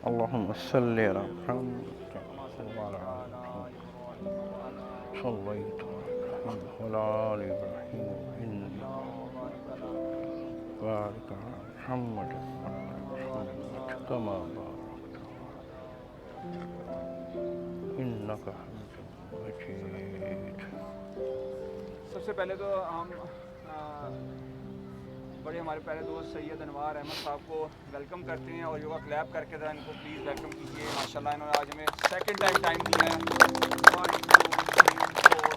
अल्लाहुम्मा सल्ली अला मुहम्मद सल्लैतु अला इब्राहीम बारिक अला मुहम्मद कमा बारकता इन्नका हमीदुम मजीद। सबसे पहले तो हम बड़े हमारे पहले दोस्त सैयद अनवार अहमद साहब को वेलकम करते हैं और योगा क्लैप करके ज़रा इनको प्लीज़ वेलकम कीजिए। माशाल्लाह इन्होंने आज हमें सेकंड टाइम दिया है। 1 2 3 4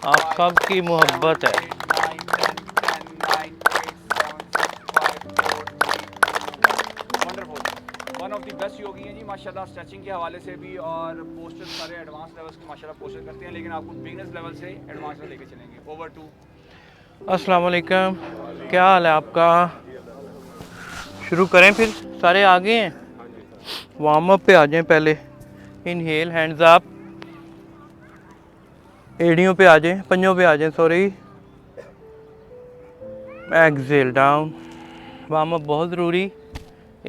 आप सब की मोहब्बत है। 9 10 10 9 8 7 6 5 4 3 wonderful. One of the best yogi हैं जी माशाल्लाह, स्ट्रेचिंग के हवाले से भी और पोस्टर सारे एडवांस लेवल्स के माशाल्लाह पोस्टर करते हैं, लेकिन आपको बिगनर्स लेवल से एडवांस में लेके चलेंगे। Over to. अस्सलाम वालेकुम, क्या हाल है आपका? शुरू करें फिर? सारे आगे हैं, वार्म अप पे आ जाएं। पहले इनहेल, हैंड्स अप, एड़ियों पे आ जाएं, पंजों पे आ जाएं, sorry. Exhale down, warm up बहुत ज़रूरी।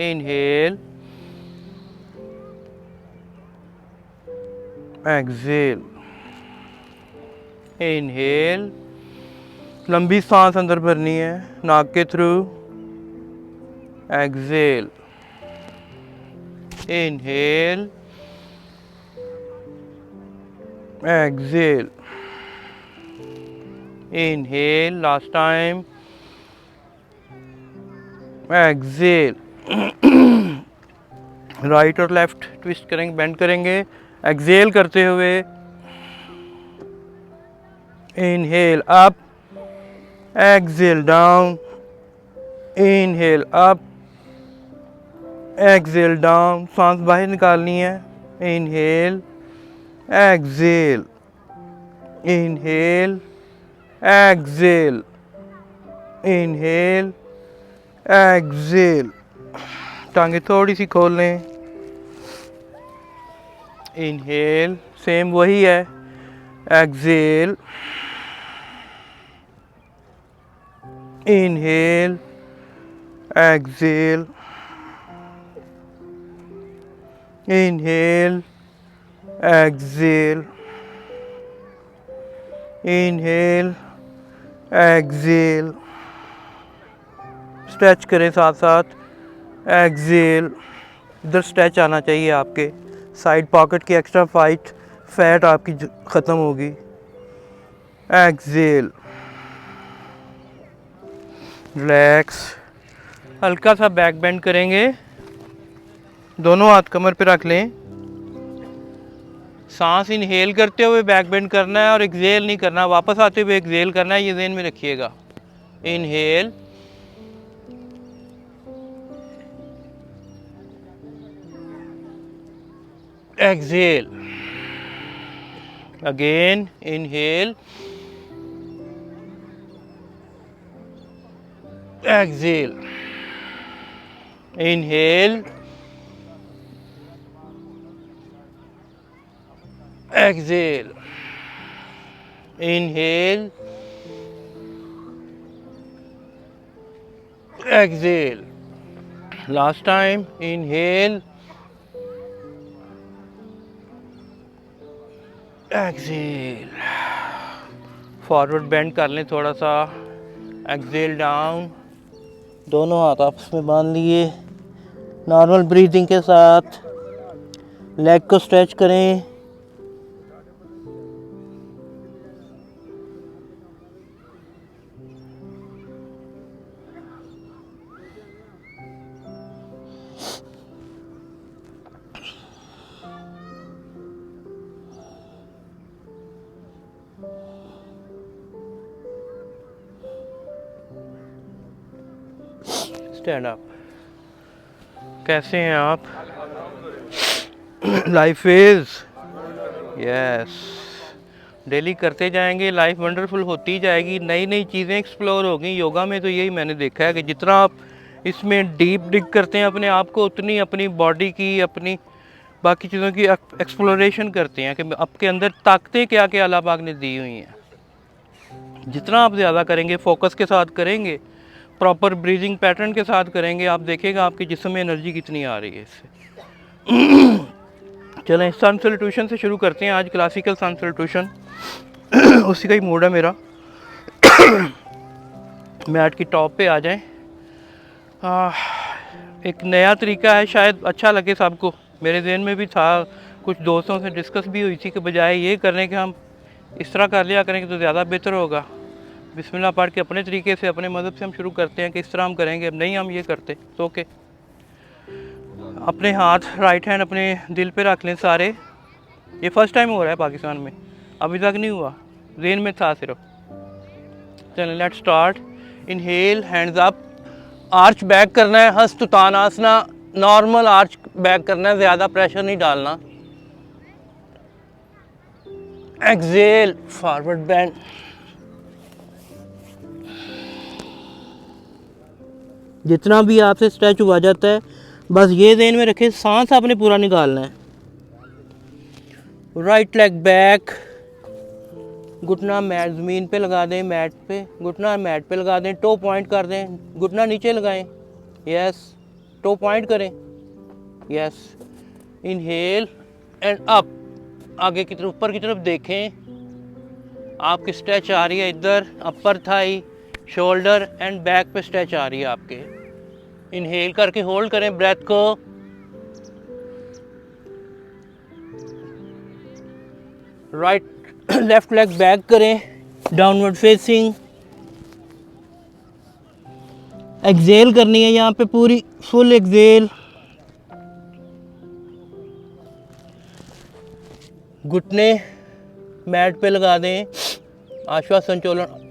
इनहेल, एक्सेल, इनहेल, लंबी सांस अंदर भरनी है नाक के through. Exhale, inhale, exhale, inhale, last time, exhale. Right और लेफ्ट ट्विस्ट करेंगे, बेंड करेंगे एक्सेल करते हुए। Inhale up, exhale down, inhale up, exhale down, सांस बाहर निकालनी है। Inhale, exhale, inhale, exhale, inhale, exhale. टांगे थोड़ी सी खोल लें। इनहेल, सेम वही है। Exhale, inhale, exhale, inhale, exhale, inhale, exhale. Stretch करें साथ साथ। एक्सेल, इधर स्ट्रेच आना चाहिए आपके साइड पॉकेट की, एक्स्ट्रा फैट आपकी ख़त्म होगी। Exhale, relax. हल्का सा बैक बेंड करेंगे, दोनों हाथ कमर पे रख लें। सांस इनहेल करते हुए बैक बेंड करना है और एक्सेल नहीं करना, वापस आते हुए एक्सेल करना है, ये ज़हन में रखिएगा। Inhale, exhale, again inhale, exhale, inhale, exhale, inhale, exhale. Last time, inhale, exhale. Forward bend कर लें थोड़ा सा। एक्सेल डाउन, दोनों हाथ आपस में बांध लिए। नॉर्मल ब्रीदिंग के साथ लेग को स्ट्रेच करें। Stand up. कैसे हैं आप? लाइफ इज यस, डेली करते जाएंगे, लाइफ वंडरफुल होती जाएगी, नई नई चीज़ें एक्सप्लोर होगी। योगा में तो यही मैंने देखा है कि जितना आप इसमें डीप डिग करते हैं अपने आप को, उतनी अपनी बॉडी की, अपनी बाकी चीज़ों की एक्सप्लोरेशन करते हैं कि आपके अंदर ताकतें क्या क्या अल्लाह पाक ने दी हुई हैं। जितना आप ज़्यादा करेंगे, फोकस के साथ करेंगे, प्रॉपर ब्रीदिंग पैटर्न के साथ करेंगे, आप देखेगा आपके जिस्म में एनर्जी कितनी आ रही है इससे। चलें सन सैल्यूटेशन से शुरू करते हैं आज, क्लासिकल सन सैल्यूटेशन। उसी का ही मूड है मेरा। मैट की टॉप पे आ जाएं। एक नया तरीका है, शायद अच्छा लगे सबको। मेरे जहन में भी था, कुछ दोस्तों से डिस्कस भी हुई थी कि बजाय ये करने के हम इस तरह कर लिया करेंगे तो ज़्यादा बेहतर होगा। बिस्मिल्लाह पढ़ के अपने तरीके से, अपने मज़हब से हम शुरू करते हैं कि इस तरह हम करेंगे। अब नहीं हम ये करते तो ओके। अपने हाथ राइट हैंड अपने दिल पे रख लें सारे। ये फर्स्ट टाइम हो रहा है पाकिस्तान में, अभी तक नहीं हुआ, जहन में था सिर्फ। चलें let's start. Inhale, hands up, arch back करना है, हस्तुतानासना, नॉर्मल आर्च बैक करना है, ज़्यादा प्रेशर नहीं डालना। Exhale, forward bend. जितना भी आपसे स्ट्रेच हुआ जाता है बस ये ध्यान में रखें, सांस आपने पूरा निकालना है। राइट लेग बैक, घुटना मैट ज़मीन पे लगा दें, मैट पे घुटना मैट पे लगा दें, टो पॉइंट कर दें, घुटना नीचे लगाएं, यस, टो पॉइंट करें, यस। इनहेल एंड अप, आगे की तरफ ऊपर की तरफ देखें, आपकी स्ट्रेच आ रही है इधर, अपर थाई, शोल्डर एंड बैक पे स्ट्रेच आ रही है आपके। इनहेल करके होल्ड करें ब्रेथ को, राइट लेफ्ट लेग बैक करें, डाउनवर्ड फेसिंग। एक्सेल करनी है यहाँ पे पूरी फुल एक्सेल। घुटने मैट पे लगा दें, आश्वास संचोलन।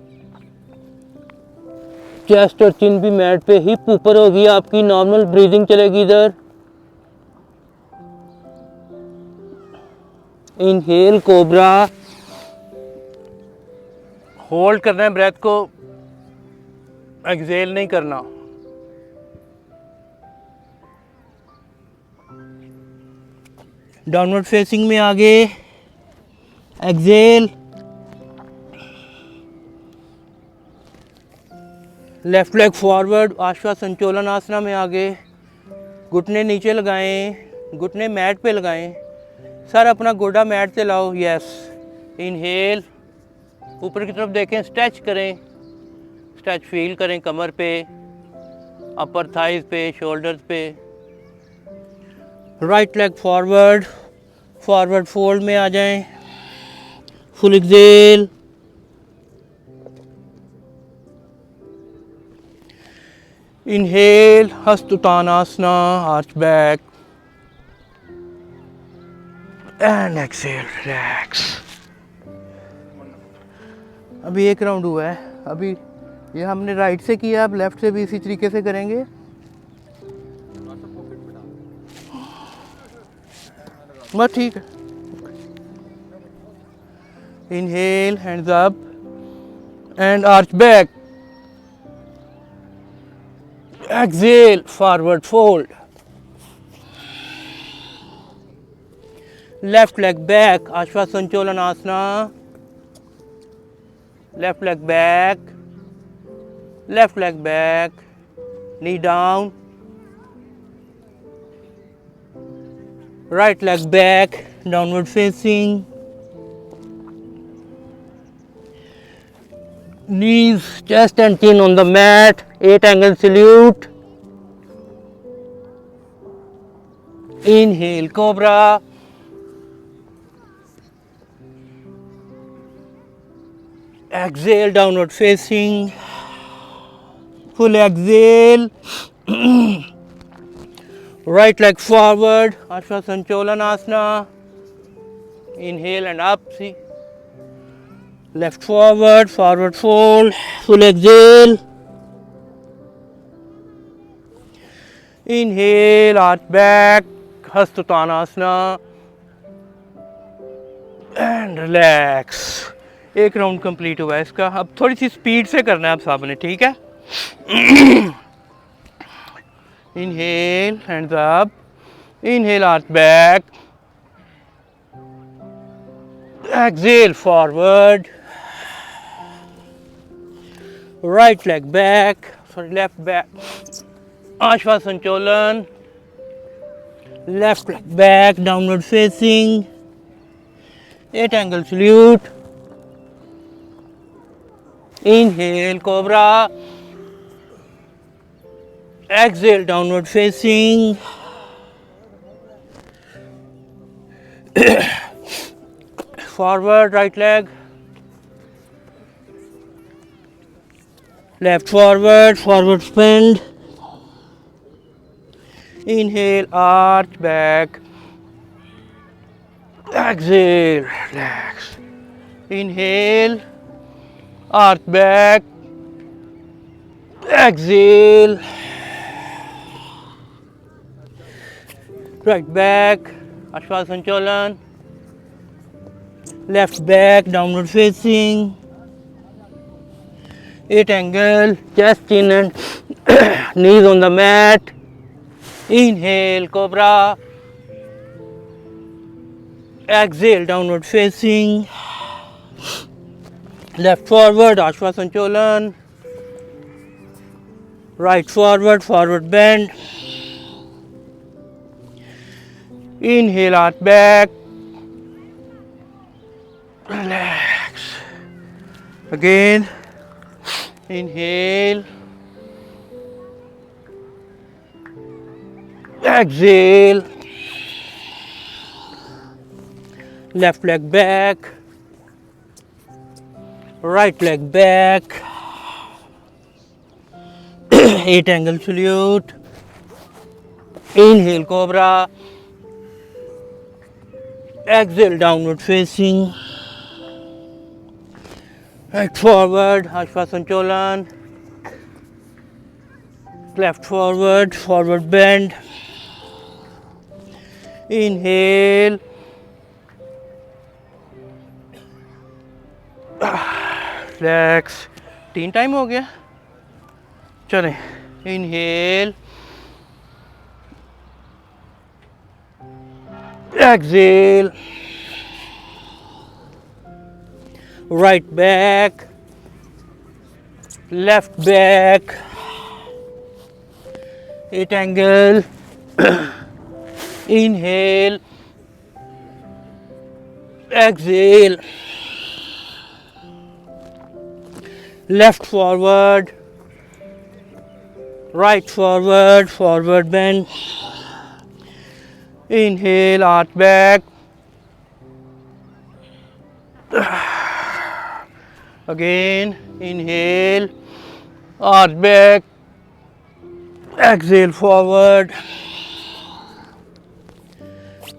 चेस्ट और चिन भी मैट पे, हिप ऊपर होगी आपकी, नॉर्मल ब्रीदिंग चलेगी इधर। इनहेल कोबरा, होल्ड करना है ब्रेथ को, एक्सेल नहीं करना। डाउनवर्ड फेसिंग में आगे, एक्सेल, लेफ्ट लेग फॉरवर्ड, आश्वास संचोलन आसना में आगे, घुटने नीचे लगाएं, घुटने मैट पे लगाएं, सर अपना गोडा मैट से लाओ, यस। इनहेल, ऊपर की तरफ देखें, स्ट्रेच करें, स्ट्रेच फील करें कमर पे, अपर थाइज पे, शोल्डर्स पे। Right leg forward, forward fold में आ जाएं, full exhale. Inhale, Hastauttanasana, arch back and exhale, relax. अभी एक राउंड हुआ है, अभी ये हमने राइट से किया, अब लेफ्ट से भी इसी तरीके से करेंगे। बस ठीक है। Inhale, hands up and arch back, exhale, forward fold, left leg back, Ashwa Sanchalanasana, left leg back, left leg back, knee down, right leg back, downward facing, knees, chest and chin on the mat, 8 angle salute. Inhale cobra, exhale downward facing, full exhale. Right leg forward, Ashwasancholanasana. Inhale and up, see. Left forward, forward fold, full exhale. Inhale, arch back, Hastuttanasana. And relax. एक round complete हुआ है इसका। अब थोड़ी सी speed से करना है आप सबने, ठीक है? Inhale, hands up. Inhale, arch back. Exhale, forward. Right leg back, sorry, left back, Ashwa Sancholan, left leg back, downward facing, 8 angle salute, inhale cobra, exhale downward facing, forward right leg, left forward, forward bend, inhale arch back, exhale relax, inhale arch back, exhale right back, Ashwasancholan, left back downward facing, 8 angle, chest in and knees on the mat, inhale cobra, exhale downward facing, left forward Ashwasancholan, right forward, forward bend, inhale arch back, relax, again, inhale, exhale, left leg back, right leg back, 8 angle salute, inhale cobra, exhale downward facing, right forward Ashwasancholan, left forward, forward bend, inhale, relax, 3 time हो गया, चलें, inhale, exhale, right back, left back, 8 angle, inhale, exhale, left forward, right forward, forward bend, inhale arch back, again inhale arch back, exhale forward,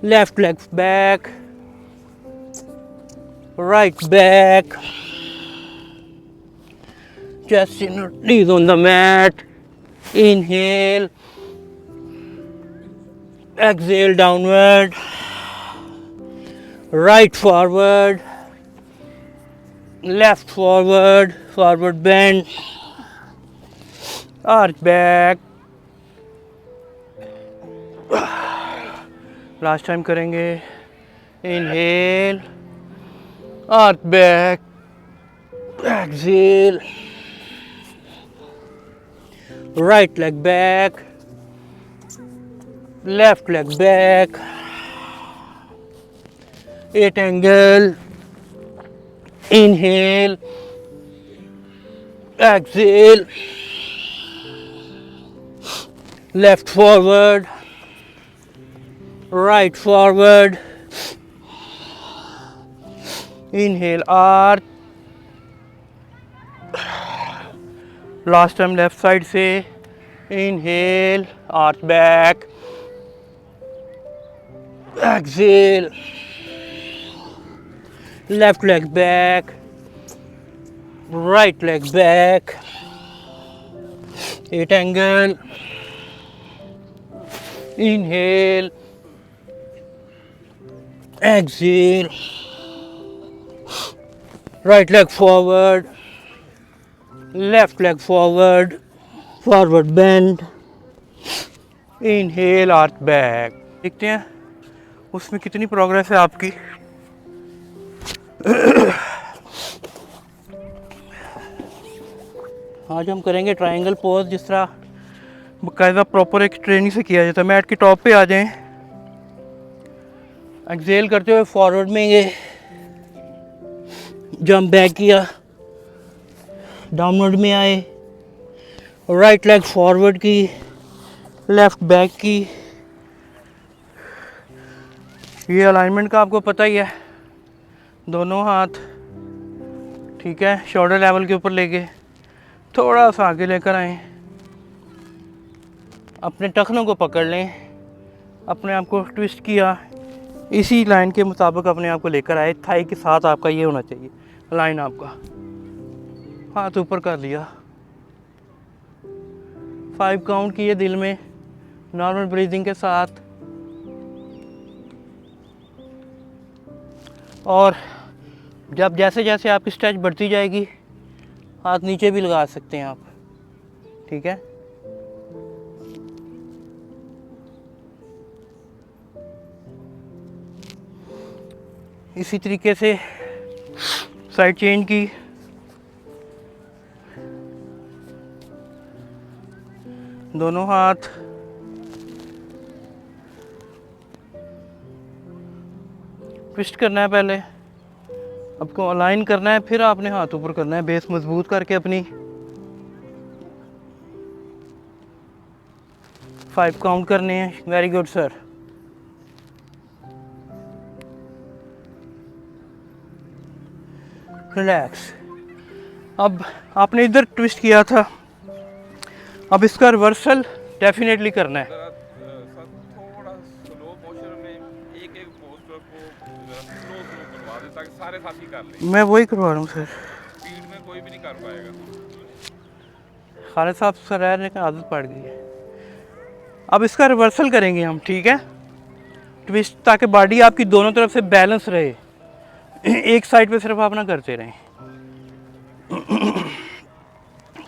left leg back, right back, chest in, knees on the mat, inhale, exhale downward, right forward, left forward, forward bend, arch back, last time करेंगे, inhale, arch back, exhale, right leg back, left leg back, 8 angle, inhale, exhale, left forward, right forward, inhale arch, last time left side से inhale, arch back, exhale, left leg back, right leg back, 8 angle, inhale, exhale, right leg forward, left leg forward, forward bend, inhale, arch back. देखते हैं उसमें कितनी progress है आपकी. आज हम करेंगे ट्रायंगल पोज, जिस तरह बाकायदा प्रॉपर एक ट्रेनिंग से किया जाता है। मैट के टॉप पे आ जाएं, एक्सेल करते हुए फॉरवर्ड में ये जंप बैक किया, डाउनवर्ड में आए, राइट लेग फॉरवर्ड की, लेफ्ट बैक की। ये अलाइनमेंट का आपको पता ही है, दोनों हाथ ठीक है शोल्डर लेवल के ऊपर लेके थोड़ा सा आगे लेकर आए, अपने टखनों को पकड़ लें, अपने आप को ट्विस्ट किया, इसी लाइन के मुताबिक अपने आप को लेकर आए। थाई के साथ आपका ये होना चाहिए लाइन, आपका हाथ ऊपर कर लिया, 5 काउंट किए दिल में नॉर्मल ब्रीदिंग के साथ। और जब जैसे जैसे आपकी स्ट्रेच बढ़ती जाएगी हाथ नीचे भी लगा सकते हैं आप, ठीक है। इसी तरीके से साइड चेंज की, दोनों हाथ ट्विस्ट करना है, पहले आपको अलाइन करना है, फिर आपने हाथ ऊपर करना है, बेस मजबूत करके अपनी। 5 काउंट करने हैं। Very good sir. रिलैक्स। अब आपने इधर ट्विस्ट किया था, अब इसका रिवर्सल डेफिनेटली करना है। थोड़ा स्लो मोशन में एक एक पोस्टर को स्लो करवा दें ताकि सारे साथी कर लें। मैं वही करवा रहा हूँ सर, स्पीड में कोई भी नहीं कर पाएगा। खालिद साहब सर रहने की आदत पड़ गई है। अब इसका रिवर्सल करेंगे हम, ठीक है, ट्विस्ट, ताकि बॉडी आपकी दोनों तरफ से बैलेंस रहे, एक साइड पे सिर्फ आप ना करते रहें।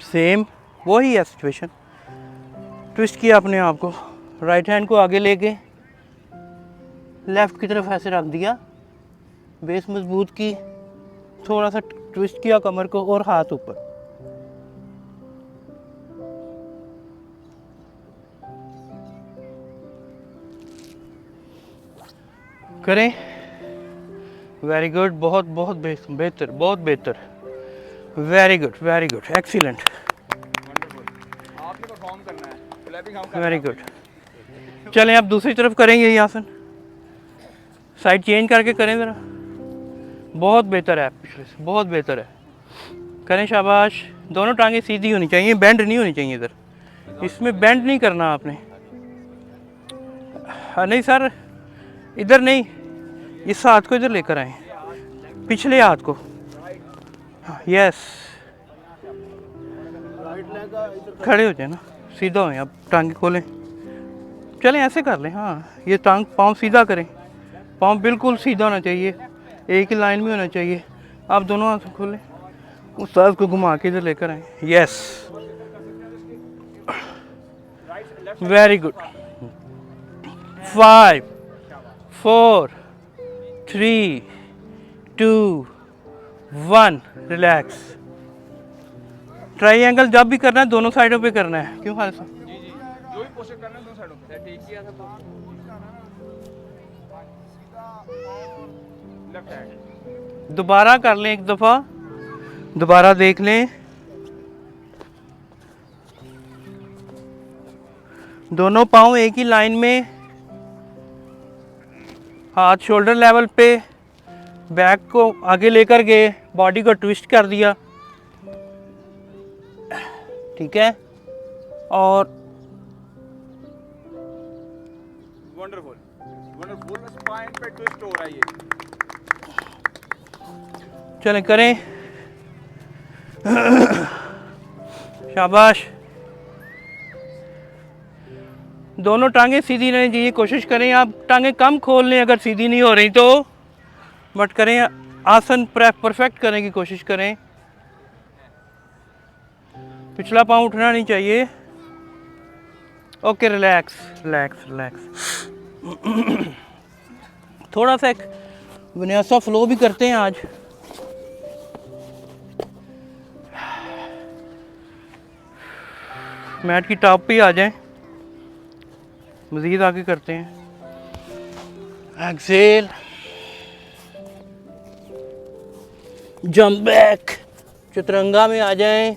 सेम वही है सिचुएशन। ट्विस्ट किया अपने आप को, राइट हैंड को आगे लेके लेफ्ट की तरफ ऐसे रख दिया, बेस मजबूत की, थोड़ा सा ट्विस्ट किया कमर को और हाथ ऊपर। करें। वेरी गुड, बहुत बहुत बेहतर, बहुत बेहतर। Very good, very good, excellent, आपने परफॉर्म करना है, फ्लैपिंग हम करना वेरी गुड। चलें अब दूसरी तरफ करेंगे ये आसन, साइड चेंज करके करें ज़रा। बहुत बेहतर है, पिछले से बहुत बेहतर है। करें, शाबाश। दोनों टांगें सीधी होनी चाहिए, बेंड नहीं होनी चाहिए इधर, इसमें बेंड नहीं करना आपने। हाँ नहीं सर, इधर नहीं, इस हाथ को इधर लेकर आए, पिछले हाथ को। यस, खड़े हो जाए ना, सीधा हो, अब टांगे खोलें, चलें ऐसे कर लें। हाँ, ये टांग पाँव सीधा करें, पाँव बिल्कुल सीधा होना चाहिए, एक ही लाइन में होना चाहिए। आप दोनों हाथ खोलें, उस हाथ को घुमा के इधर लेकर आए। Yes, very good. 5 4 3 2 1, relax. Triangle जब भी करना है दोनों साइडों पे करना है, क्यों खालिद साहब? जी जी, जो भी पोस्टर करना है दोनों साइडों पे। ठीक किया था, लेफ्ट हैंड दोबारा कर लें, एक दफ़ा दोबारा देख लें। दोनों पाँव एक ही लाइन में, हाथ शोल्डर लेवल पे, बैक को आगे लेकर गए, बॉडी को ट्विस्ट कर दिया, ठीक है। और वंडरफुल, वंडरफुल, स्पाइन पे ट्विस्ट हो रहा है ये। चलें करें, शाबाश। दोनों टांगे सीधी रहनी चाहिए, कोशिश करें आप टांगे कम खोल लें अगर सीधी नहीं हो रही तो, बट करें आसन परफेक्ट करने की कोशिश करें। पिछला पाँव उठना नहीं चाहिए। Okay, relax relax relax. थोड़ा सा एक विन्यासा फ्लो भी करते हैं आज। मैट की टॉप पे आ जाएं, मज़ीद आगे करते हैं। एक्सेल, जंप बैक, चतुरंगा में आ जाएं,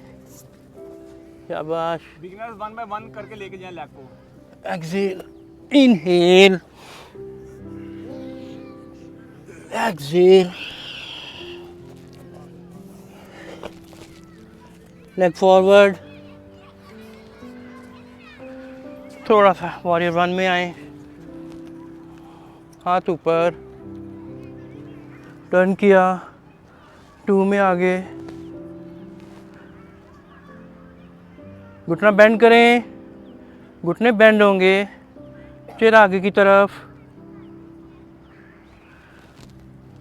शाबाश। बिगिनर्स 1 बाय 1 करके लेके जाएं लेग को। Exhale, inhale, exhale, leg forward, थोड़ा सा वॉरियर 1 में आए, हाथ ऊपर, टर्न किया, 2 में आगे, घुटना बेंड करें, घुटने बेंड होंगे, फिर आगे की तरफ,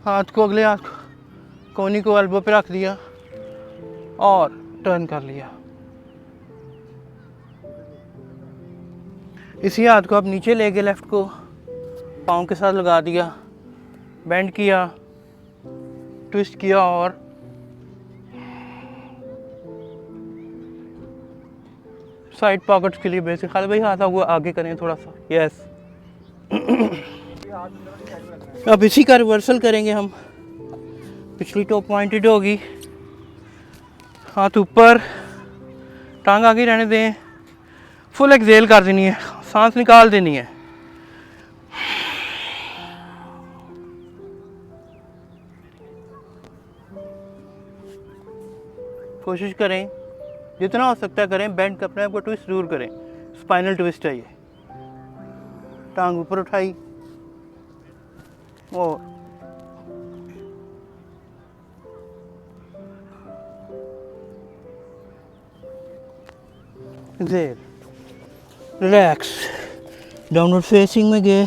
हाथ को अगले हाथ कोनी को एल्बो पे रख दिया और टर्न कर लिया। इसी हाथ को आप नीचे ले गए, लेफ्ट को पाँव के साथ लगा दिया, बेंड किया, ट्विस्ट किया और साइड पॉकेट्स के लिए बेसिक। खाली भाई हाथ आगे करें थोड़ा सा, यस। अब इसी का रिवर्सल करेंगे हम। पिछली टो पॉइंटेड होगी, हाथ ऊपर, टांग आगे रहने दें, फुल एक्सेल कर देनी है, सांस निकाल देनी है। कोशिश करें जितना हो सकता है करें, बेंड अपने आप को ट्विस्ट जरूर करें, स्पाइनल ट्विस्ट है ये। टांग ऊपर उठाई और एक्सेल, रिलैक्स, डाउनवर्ड फेसिंग में गए,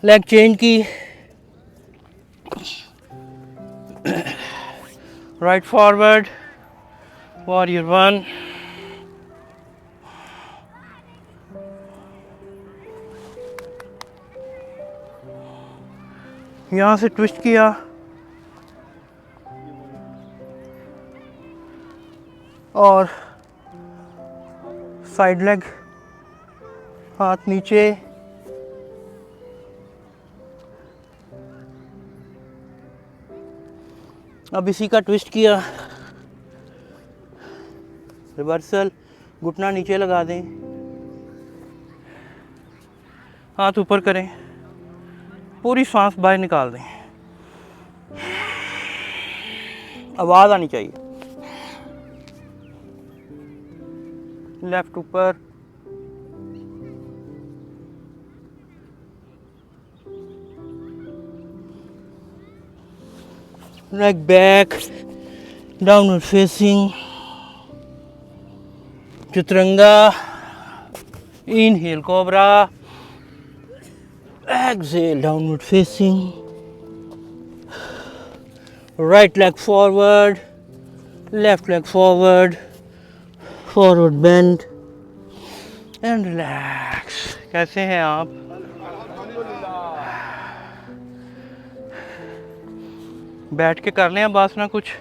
लेग चेंज की, राइट फॉरवर्ड, वॉरियर 1, यहाँ से ट्विस्ट किया, और साइड लेग, हाथ नीचे, अब इसी का ट्विस्ट किया, रिवर्सल, घुटना नीचे लगा दें, हाथ ऊपर करें, पूरी सांस बाहर निकाल दें, आवाज़ आनी चाहिए। लेफ्ट ऊपर, leg back, downward facing, chaturanga, inhale cobra, exhale downward facing, right leg forward, left leg forward, forward bend and relax. कैसे हैं आप? बैठ के कर लें अब आसना कुछ।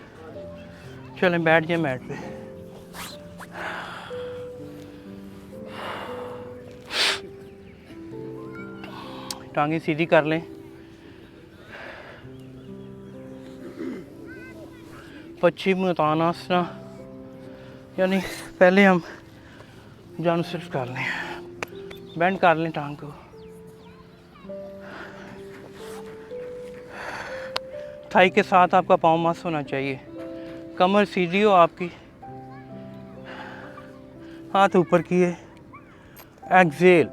चलें बैठ जाए मैट पे। टांगे सीधी कर लें। पश्चिमोत्तानासना, यानी पहले हम जानुसिर्फ कर लें, बेंड कर लें टांग को। थाई के साथ आपका पाँव मस होना चाहिए, कमर सीधी हो आपकी, हाथ ऊपर किए, एक्सेल,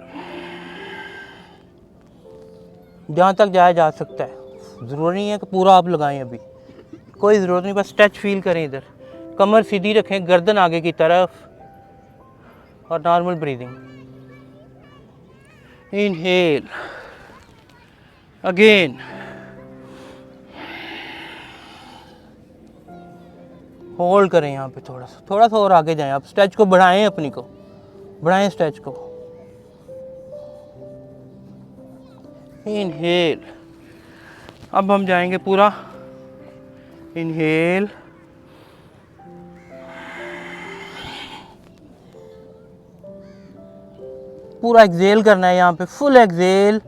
जहाँ तक जाया जा सकता है। ज़रूरी नहीं है कि पूरा आप लगाएं, अभी कोई ज़रूरत नहीं, बस टच फील करें इधर। कमर सीधी रखें, गर्दन आगे की तरफ और normal breathing. Inhale, again, hold करें यहाँ पे थोड़ा सा और आगे जाएं। आप स्ट्रेच को बढ़ाएं, अपनी को बढ़ाएं, स्ट्रेच को। इनहेल, अब हम जाएंगे पूरा। इनहेल, पूरा एक्सेल करना है यहाँ पे, full exhale.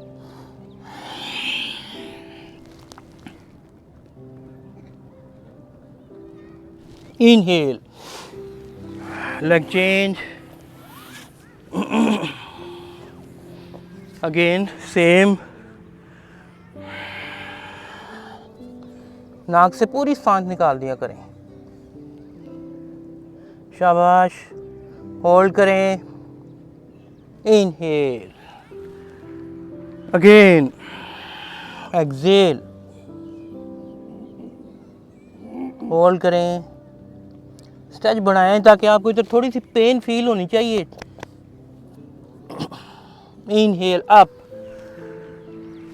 Inhale, leg change, again same. नाक से पूरी सांस निकाल दिया करें। शाबाश, होल्ड करें। इनहेल, अगेन एक्सेल, होल्ड करें। स्ट्रेच बढ़ाएं ताकि आपको इधर थोड़ी सी पेन फील होनी चाहिए। इनहेल अप,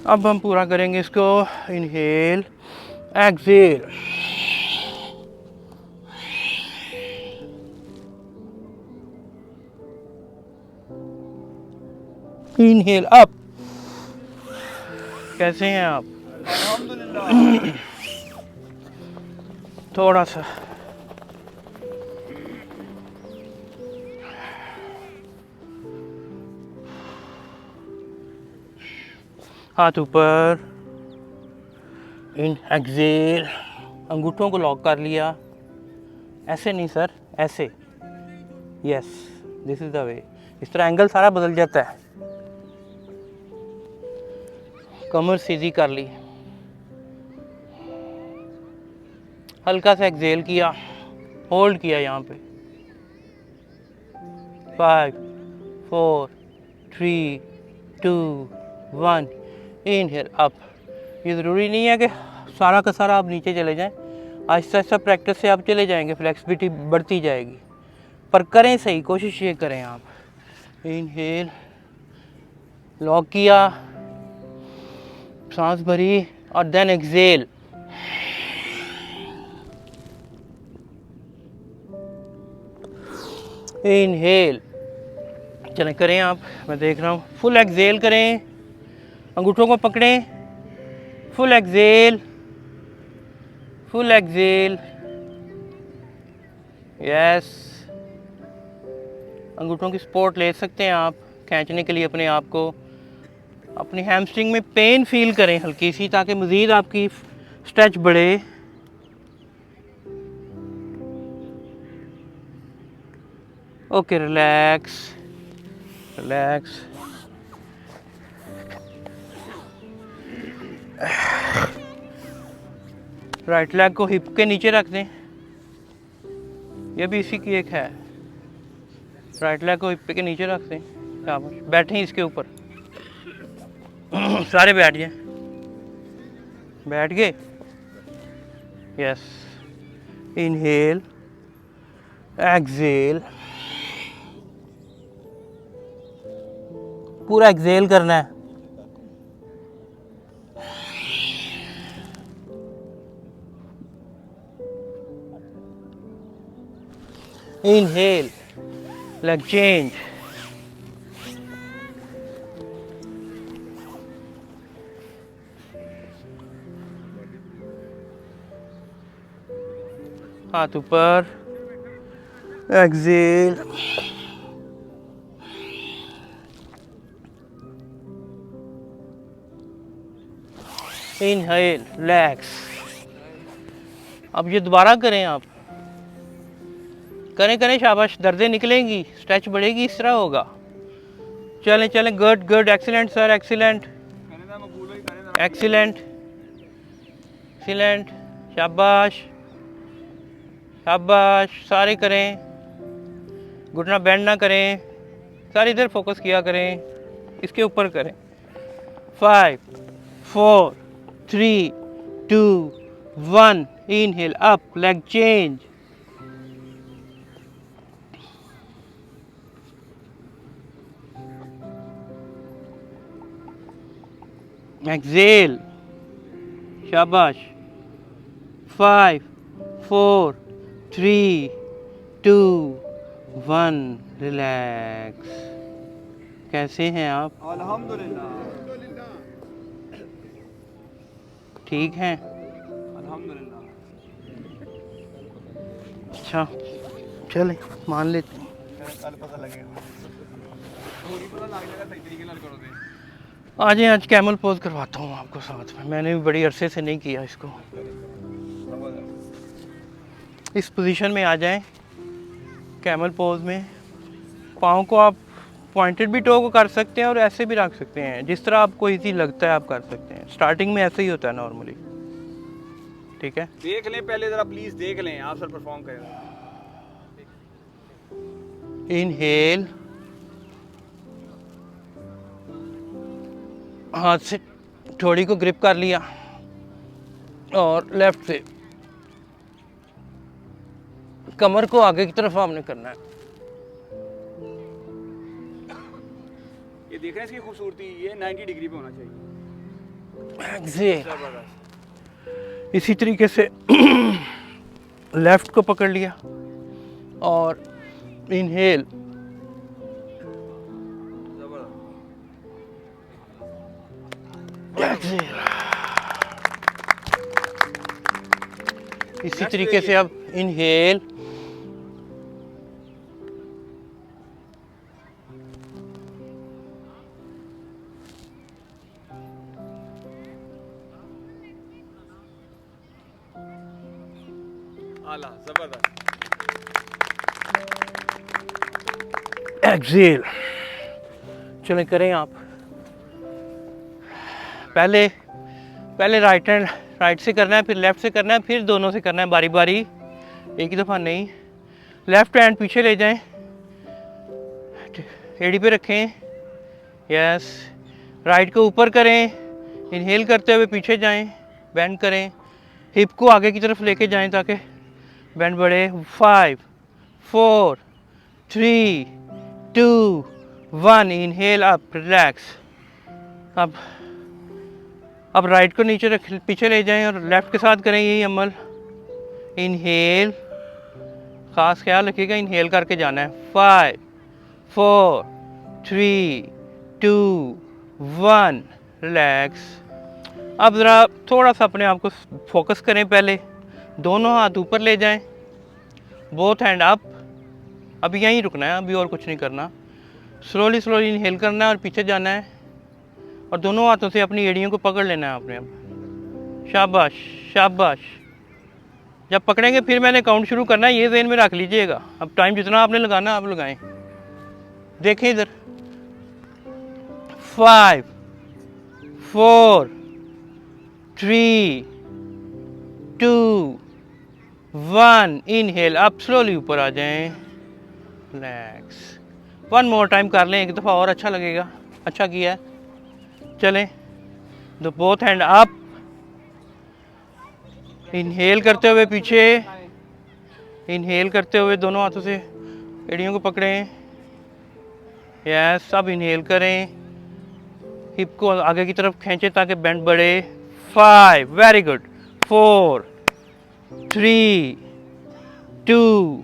अब हम पूरा करेंगे इसको। Inhale, exhale, inhale up. कैसे हैं आप? अल्हम्दुलिल्लाह। थोड़ा सा हाथ ऊपर, इन एक्सेल, अंगूठों को लॉक कर लिया। ऐसे नहीं सर, ऐसे। Yes, this is the way. इस तरह एंगल सारा बदल जाता है। कमर सीधी कर ली, हल्का सा एक्सेल किया, होल्ड किया यहाँ पे। 5 4 3 2 1, इनहेल अप। ये ज़रूरी नहीं है कि सारा का सारा आप नीचे चले जाएं। आहिस्ता आहिस्ता प्रैक्टिस से आप चले जाएंगे, फ्लेक्सिबिलिटी बढ़ती जाएगी। पर करें सही, कोशिश ये करें आप। इनहेल, लॉक किया, सांस भरी, और देन एक्सेल। इनहेल, चलें करें आप, मैं देख रहा हूँ। फुल एक्सेल करें, अंगूठों को पकड़ें, full exhale, full exhale. Yes, अंगूठों की सपोर्ट ले सकते हैं आप खींचने के लिए अपने आप को। अपनी हैमस्ट्रिंग में पेन फील करें हल्की सी, ताकि मज़ीद आपकी स्ट्रेच बढ़े। Okay, relax relax. Right leg को हिप के नीचे रख दें, ये भी इसी की एक है। राइट लेग को हिप के नीचे रख दें। शाबाश, बैठें इसके ऊपर। सारे बैठ जाएं, बैठ गए। यस, इनहेल, एक्सेल, पूरा एक्सेल करना है। इनहेल, लेग चेंज, हाथ ऊपर, एक्सेल, इनहेल, रिलैक्स। अब ये दोबारा करें आप, करें करें, शाबाश, दर्दें निकलेंगी, स्ट्रेच बढ़ेगी, इस तरह होगा। चलें चलें, good good, excellent sir, excellent excellent excellent. शाबाश शाबाश, सारे करें, घुटना बेंड ना करें, सारे इधर फोकस किया करें, इसके ऊपर करें। 5 4 3 2 1, inhale up, leg change, exhale, शाबाश। 5 4 3 2 1, रिलैक्स। कैसे हैं आप? अल्हम्दुलिल्लाह। ठीक हैं? अल्हम्दुलिल्लाह। अच्छा, चलें मान लेते हैं। कल पता लगेगा। थोड़ी पता लग जाएगा सही तरीके नाल करो दे। आज आज कैमल पोज करवाता हूँ आपको साथ में, मैंने भी बड़ी अरसे से नहीं किया इसको। इस पोजीशन में आ जाएं कैमल पोज में। पाँव को आप पॉइंटेड भी टो को कर सकते हैं और ऐसे भी रख सकते हैं, जिस तरह आपको इजी लगता है आप कर सकते हैं। स्टार्टिंग में ऐसे ही होता है नॉर्मली, ठीक है। देख लें पहले ज़रा प्लीज़, देख लें आप सर परफॉर्म करें। इनहेल, हाथ से थोड़ी को ग्रिप कर लिया और लेफ्ट से कमर को आगे की तरफ आपने करना है। ये देख रहे हैं इसकी खूबसूरती, ये 90 डिग्री पे होना चाहिए। एक्सेल, जबरदस्त। इसी तरीके से लेफ्ट को पकड़ लिया और इनहेल, एक्सेल। इसी तरीके से अब इनहेल, आला, जबरदस्त। एक्सेल। चलें करें आप। पहले राइट हैंड राइट से करना है, फिर लेफ्ट से करना है, फिर दोनों से करना है बारी बारी, एक ही दफ़ा नहीं। लेफ्ट हैंड पीछे ले जाएं, एड़ी पे रखें, यस। राइट को ऊपर करें, इनहेल करते हुए पीछे जाएं, बेंड करें, हिप को आगे की तरफ लेके जाएं ताकि बेंड बढ़े। 5 4 3 2 1, इनहेल अप, रिलैक्स। अब राइट को नीचे रख, पीछे ले जाएं और लेफ्ट के साथ करें यही अमल। इनहेल, खास ख्याल रखिएगा इनहेल करके जाना है। 5 4 3 2 1, रिलैक्स। अब ज़रा थोड़ा सा अपने आप को फोकस करें, पहले दोनों हाथ ऊपर ले जाएं, बोथ हैंड अप। अभी यहीं रुकना है, अभी और कुछ नहीं करना। स्लोली इनहेल करना है और पीछे जाना है और दोनों हाथों से अपनी एड़ियों को पकड़ लेना है आपने। अब शाबाश शाबाश। जब पकड़ेंगे फिर मैंने काउंट शुरू करना है, ये ज़हन में रख लीजिएगा। अब टाइम जितना आपने लगाना आप लगाएं। देखें इधर, 5 4 3 2 1, इनहेल अप, स्लोली ऊपर आ जाएं, रिलैक्स। 1 मोर टाइम कर लें, एक दफ़ा और अच्छा लगेगा। अच्छा किया है। चलें, दो बोथ हैंड अप, इनहेल करते हुए पीछे, इनहेल करते हुए दोनों हाथों से एड़ियों को पकड़ें, यस। अब इनहेल करें, हिप को आगे की तरफ खींचें ताकि बेंड बढ़े। 5, वेरी गुड। 4 3 2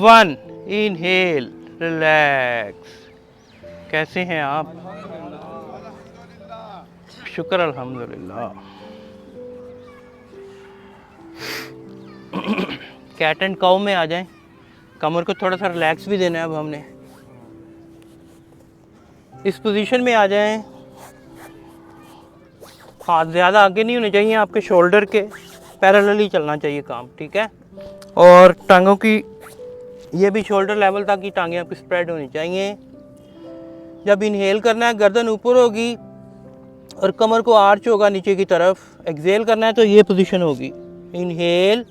1, inhale, relax. कैसे हैं आप? शुक्र अल्हम्दुलिल्लाह। कैट एंड काउ में आ जाएं, कमर को थोड़ा सा रिलैक्स भी देना है। अब हमने इस पोजीशन में आ जाएं, हाथ ज़्यादा आगे नहीं होने चाहिए, आपके शोल्डर के पैरेलल ही चलना चाहिए काम, ठीक है। और टांगों की ये भी शोल्डर लेवल तक की टांगें आपकी स्प्रेड होनी चाहिए। जब इनहेल करना है गर्दन ऊपर होगी और कमर को आर्च होगा नीचे की तरफ। एक्सेल करना है तो ये पोजीशन होगी, inhale,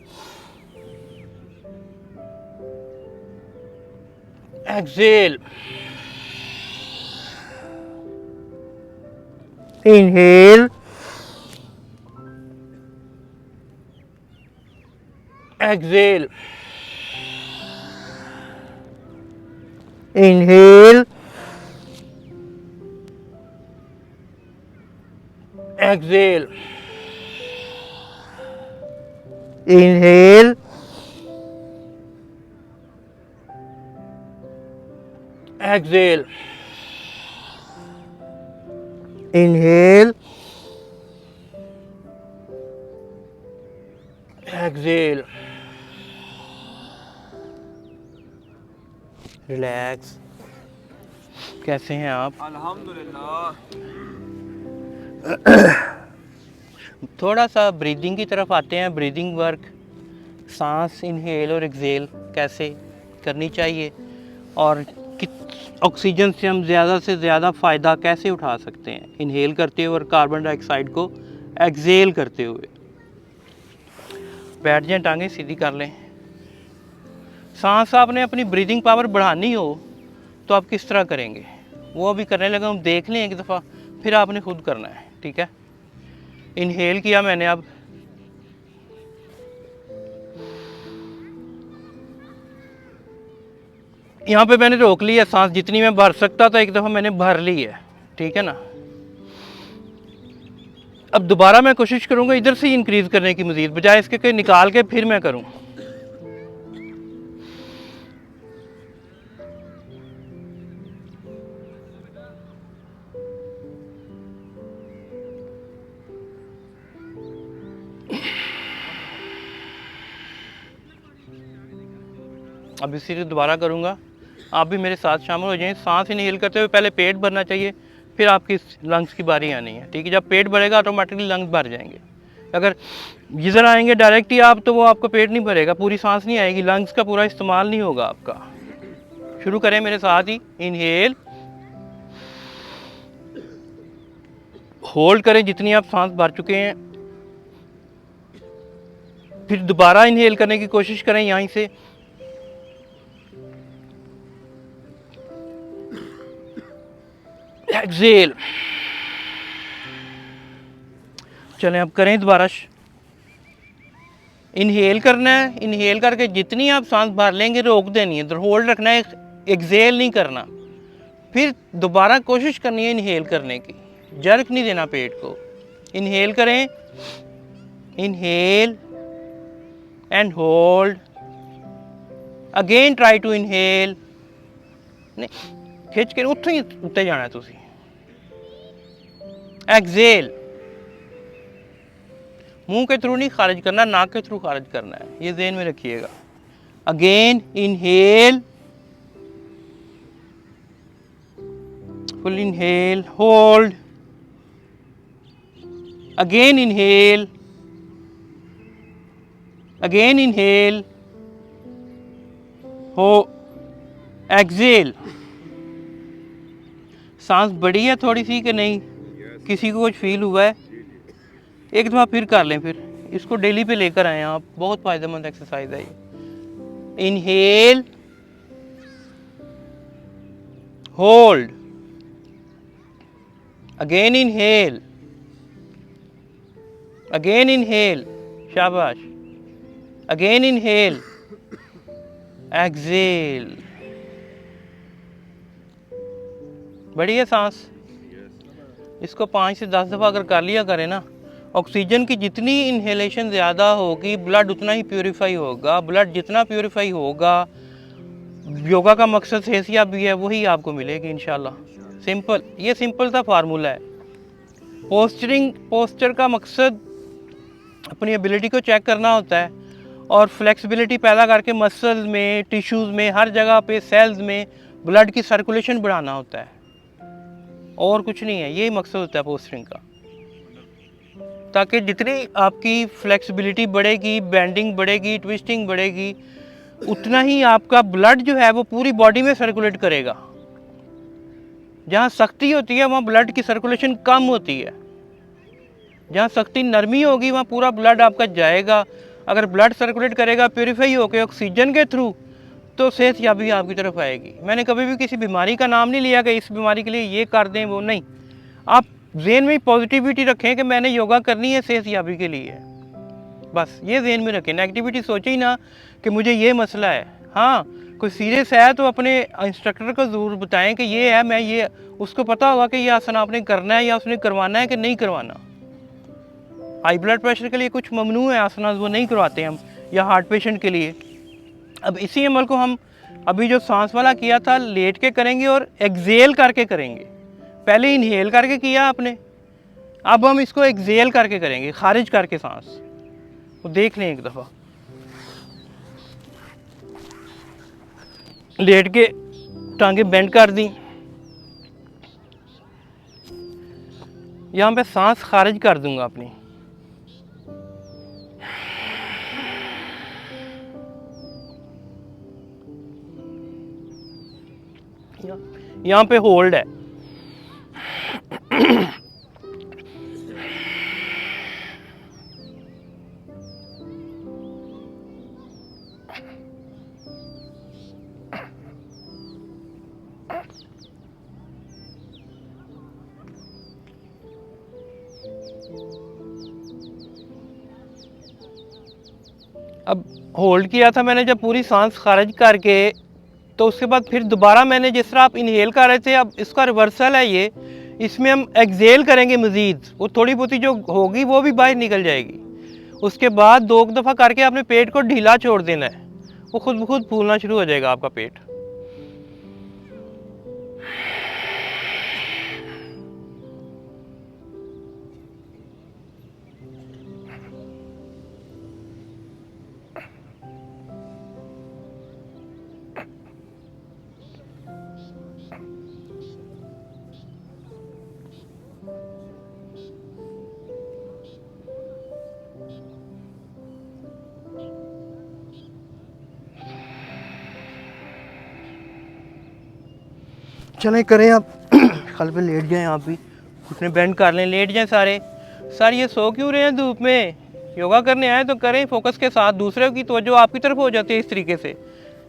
exhale, inhale, exhale, inhale, exhale, inhale, exhale, inhale, exhale, relax. कैसे हैं आप? अल्हम्दुलिल्लाह। थोड़ा सा ब्रीदिंग की तरफ आते हैं। ब्रीदिंग वर्क, सांस इनहेल और एक्सेल कैसे करनी चाहिए और ऑक्सीजन से हम ज़्यादा से ज़्यादा फ़ायदा कैसे उठा सकते हैं इनहेल करते हुए और कार्बन डाइऑक्साइड को एक्सेल करते हुए। बैठ जाएं, टांगें सीधी कर लें। सांस आपने अपनी ब्रीदिंग पावर बढ़ानी हो तो आप किस तरह करेंगे वो अभी करने लगा हूँ, देख लें एक दफ़ा, फिर आपने खुद करना है, ठीक है। इनहेल किया मैंने, अब यहाँ पे मैंने रोक ली है सांस, जितनी मैं भर सकता था एक दफ़ा मैंने भर ली है, ठीक है ना। अब दोबारा मैं कोशिश करूँगा इधर से ही इंक्रीज़ करने की, मज़ीद बजाय इसके कि निकाल के फिर मैं करूँ। अब इसी से दोबारा करूँगा, आप भी मेरे साथ शामिल हो जाएं। सांस इनहेल करते हुए पहले पेट भरना चाहिए, फिर आपकी लंग्स की बारी आनी है, ठीक है। जब पेट भरेगा ऑटोमेटिकली लंग्स भर जाएंगे। अगर इधर आएंगे डायरेक्ट ही आप, तो वो आपका पेट नहीं भरेगा, पूरी सांस नहीं आएगी, लंग्स का पूरा इस्तेमाल नहीं होगा आपका। शुरू करें मेरे साथ ही। इनहेल, होल्ड करें जितनी आप सांस भर चुके हैं, फिर दोबारा इनहेल करने की कोशिश करें यहीं से। एक्सेल। चलें अब करें दोबारा। इनहेल करना है, इनहेल करके जितनी आप सांस भर लेंगे रोक देनी है, होल्ड रखना है, एक्सेल नहीं करना। फिर दोबारा कोशिश करनी है इनहेल करने की, जर्क नहीं देना पेट को। इनहेल करें, inhale and hold, again try to inhale, नहीं खिंच के उत्थे ही उत्ते जाना है तुसी। एक्सेल, मुंह के थ्रू नहीं खारिज करना, नाक के थ्रू खारिज करना है, ये ज़हन में रखिएगा। Again inhale, full inhale, hold, again inhale, again inhale, हो, एक्सेल। सांस बढ़ी है थोड़ी सी कि नहीं? किसी को कुछ फील हुआ है? एक दफ़ा फिर कर लें, फिर इसको डेली पे लेकर आए आप, बहुत फ़ायदेमंद एक्सरसाइज है ये। Inhale, hold, again inhale, again inhale, शाबाश, अगेन इनहेल, एक्सेल। बड़ी है सांस, इसको 5 से 10 दफ़ा अगर कर लिया करें ना, ऑक्सीजन की जितनी इनहेलेशन ज़्यादा होगी ब्लड उतना ही प्योरीफाई होगा। ब्लड जितना प्योरीफाई होगा, योगा का मकसद सेहतियाब भी है, वही आपको मिलेगी इंशाल्लाह। सिंपल, ये सिंपल सा फार्मूला है। पोस्चर का मकसद अपनी एबिलिटी को चेक करना होता है और फ्लेक्सिबिलिटी पैदा करके मसल्स में, टिश्यूज़ में, हर जगह पे सेल्स में ब्लड की सर्कुलेशन बढ़ाना होता है, और कुछ नहीं है। यही मकसद होता है पोस्चरिंग का, ताकि जितनी आपकी फ्लेक्सिबिलिटी बढ़ेगी, बेंडिंग बढ़ेगी, ट्विस्टिंग बढ़ेगी, उतना ही आपका ब्लड जो है वो पूरी बॉडी में सर्कुलेट करेगा। जहाँ सख्ती होती है वहाँ ब्लड की सर्कुलेशन कम होती है, जहाँ सख्ती नरमी होगी वहाँ पूरा ब्लड आपका जाएगा। अगर ब्लड सर्कुलेट करेगा प्योरीफाई होकर ऑक्सीजन के थ्रू, तो सेहतयाबी आपकी तरफ आएगी। मैंने कभी भी किसी बीमारी का नाम नहीं लिया कि इस बीमारी के लिए ये कर दें, वो नहीं। आप ज़हन में पॉजिटिविटी रखें कि मैंने योगा करनी है सेहतयाबी के लिए, बस ये ज़हन में रखें। नेगेटिविटी सोचे ही ना कि मुझे ये मसला है। हाँ, कोई सीरियस है तो अपने इंस्ट्रक्टर को ज़रूर बताएं कि ये है, मैं ये, उसको पता होगा कि ये आसन आपने करना है या उसने करवाना है कि नहीं करवाना। हाई ब्लड प्रेशर के लिए कुछ ममनू है आसना, वो नहीं करवाते हम, या हार्ट पेशेंट के लिए। अब इसी अमल को हम अभी जो सांस वाला किया था लेट के करेंगे और एक्सेल करके करेंगे। पहले इनहेल करके किया आपने, अब हम इसको एक्सेल करके करेंगे, खारिज करके सांस। वो देख लें एक दफ़ा। लेट के टांगे बेंड कर दी, यहाँ पे सांस खारिज कर दूंगा अपनी। यहाँ पे होल्ड है। अब होल्ड किया था मैंने जब पूरी सांस खारिज करके, तो उसके बाद फिर दोबारा मैंने जिस तरह आप इनहेल कर रहे थे, अब इसका रिवर्सल है ये, इसमें हम एक्सेल करेंगे मज़ीद, वो थोड़ी बहुत जो होगी वो भी बाहर निकल जाएगी। उसके बाद 2 दफ़ा करके अपने पेट को ढीला छोड़ देना है, वो खुद ब खुद फूलना शुरू हो जाएगा आपका पेट। चलें करें आप। खल पे लेट जाएं, आप भी घुटने बेंड कर लें, लेट जाएं सारे। सर ये सो क्यों रहे हैं धूप में? योगा करने आए तो करें फोकस के साथ, दूसरे की तवज्जो आपकी तरफ हो जाती है इस तरीके से,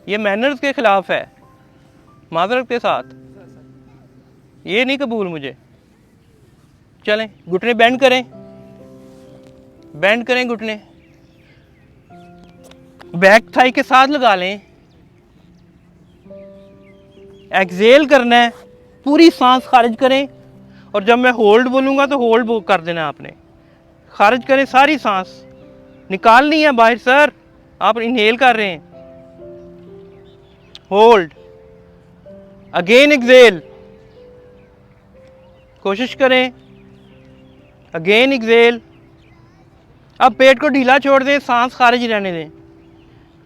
ये मैनर्स के खिलाफ है। माजरत के साथ ये नहीं कबूल मुझे। चलें घुटने बेंड करें, बेंड करें घुटने, बैक थाई के साथ लगा लें। एक्सेल करना है, पूरी सांस खारिज करें, और जब मैं होल्ड बोलूँगा तो होल्ड कर देना है आपने। खारिज करें, सारी सांस निकालनी है बाहर। सर आप इनहेल कर रहे हैं, होल्ड, अगेन एक्सेल, कोशिश करें, अगेन एक्सेल। अब पेट को ढीला छोड़ दें, सांस खारिज रहने दें,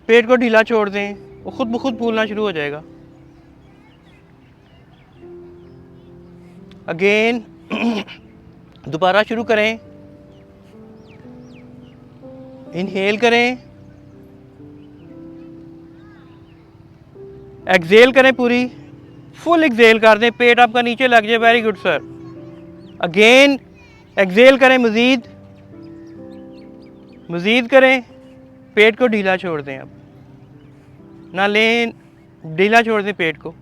पेट को ढीला छोड़ दें, वो खुद ब खुद फूलना शुरू हो जाएगा। अगेन दोबारा शुरू करें, इनहेल करें, एक्सेल करें, पूरी फुल एक्सेल कर दें, पेट आपका नीचे लग जाए। Very good sir. Again exhale करें, मज़ीद मज़ीद करें, पेट को ढीला छोड़ दें। अब ना लें, ढीला छोड़ दें पेट को,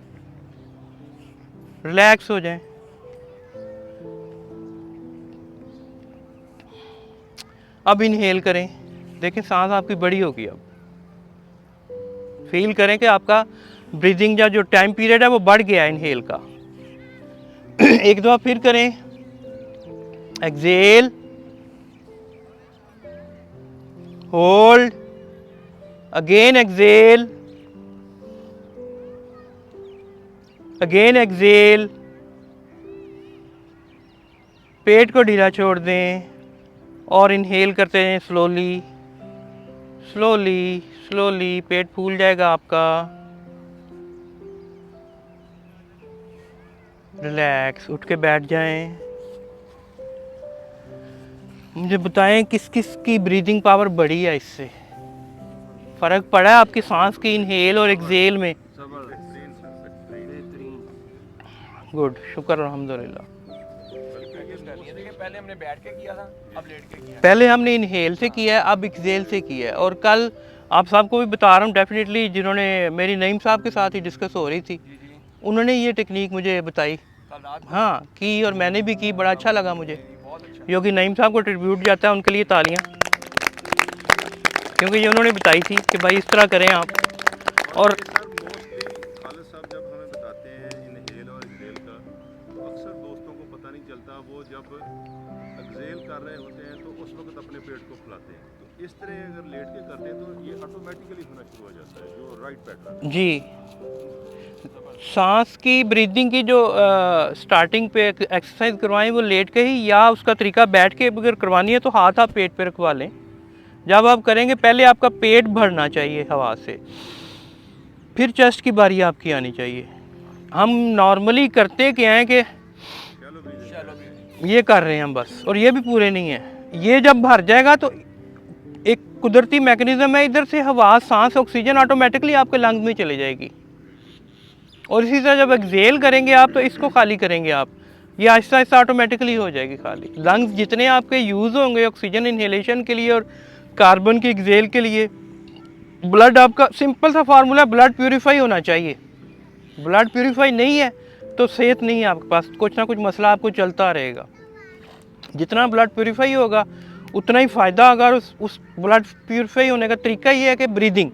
रिलैक्स हो जाएं। अब इनहेल करें, देखें सांस आपकी बड़ी होगी। अब फील करें कि आपका ब्रीदिंग का जो टाइम पीरियड है वो बढ़ गया है इनहेल का। एक दफ़ा फिर करें, exhale, hold, again exhale, again exhale, पेट को ढीला छोड़ दें और इनहेल करते हैं स्लोली स्लोली स्लोली। पेट फूल जाएगा आपका। रिलैक्स, उठ के बैठ जाएं। मुझे बताएं किस किस की ब्रीदिंग पावर बढ़ी है, इससे फ़र्क पड़ा है आपकी सांस की इनहेल और एक्सेल में? गुड, शुक्र अल्हम्दुलिल्लाह। पहले हमने बैठ के किया था, अब लेट के किया। पहले हमने इनहेल से किया है, अब एक्सेल से किया है। और कल आप सबको भी बता रहा हूँ, डेफिनेटली जिन्होंने मेरी नईम साहब के साथ ही डिस्कस हो रही थी, उन्होंने ये टेक्निक मुझे बताई, हाँ की, और मैंने भी की, बड़ा अच्छा लगा मुझे। योगी नईम साहब को ट्रिब्यूट जाता है, उनके लिए तालियां, क्योंकि ये उन्होंने बताई थी कि भाई इस तरह करें आप। और खालिद साहब जब हमें बताते हैं इनहेल और एक्सेल का, तो अक्सर दोस्तों को पता नहीं चलता, वो जब एक्सेल कर रहे होते हैं तो उस वक्त अपने पेट को फुलाते हैं। तो इस तरह अगर लेट के करते हैं तो ये ऑटोमेटिकली होना शुरू हो जाता है, जो राइट पैटर्न जी, सांस की ब्रीदिंग की जो स्टार्टिंग पे एक्सरसाइज करवाएं वो लेट के ही, या उसका तरीका बैठ के अगर करवानी है तो हाथ आप पेट पे रखवा लें। जब आप करेंगे पहले आपका पेट भरना चाहिए हवा से, फिर चेस्ट की बारी आपकी आनी चाहिए। हम नॉर्मली करते क्या है कि ये कर रहे हैं हम बस, और ये भी पूरे नहीं है। ये जब भर जाएगा तो एक कुदरती मैकेनिज्म है, इधर से हवा, सांस, ऑक्सीजन ऑटोमेटिकली आपके लंग्स में चले जाएगी। और इसी तरह जब एक्सेल करेंगे आप तो इसको खाली करेंगे आप, ये आहिस्ता आहिस्ता ऑटोमेटिकली हो जाएगी खाली। लंग्स जितने आपके यूज़ होंगे ऑक्सीजन इनहेलेशन के लिए और कार्बन की एक्सेल के लिए, ब्लड आपका सिंपल सा फार्मूला, ब्लड प्यूरिफाई होना चाहिए। ब्लड प्यूरिफाई नहीं है तो सेहत नहीं है आपके पास, कुछ ना कुछ मसला आपको चलता रहेगा। जितना ब्लड प्यूरिफाई होगा उतना ही फ़ायदा होगा। और उस ब्लड प्यूरिफाई होने का तरीका ये है कि ब्रीदिंग,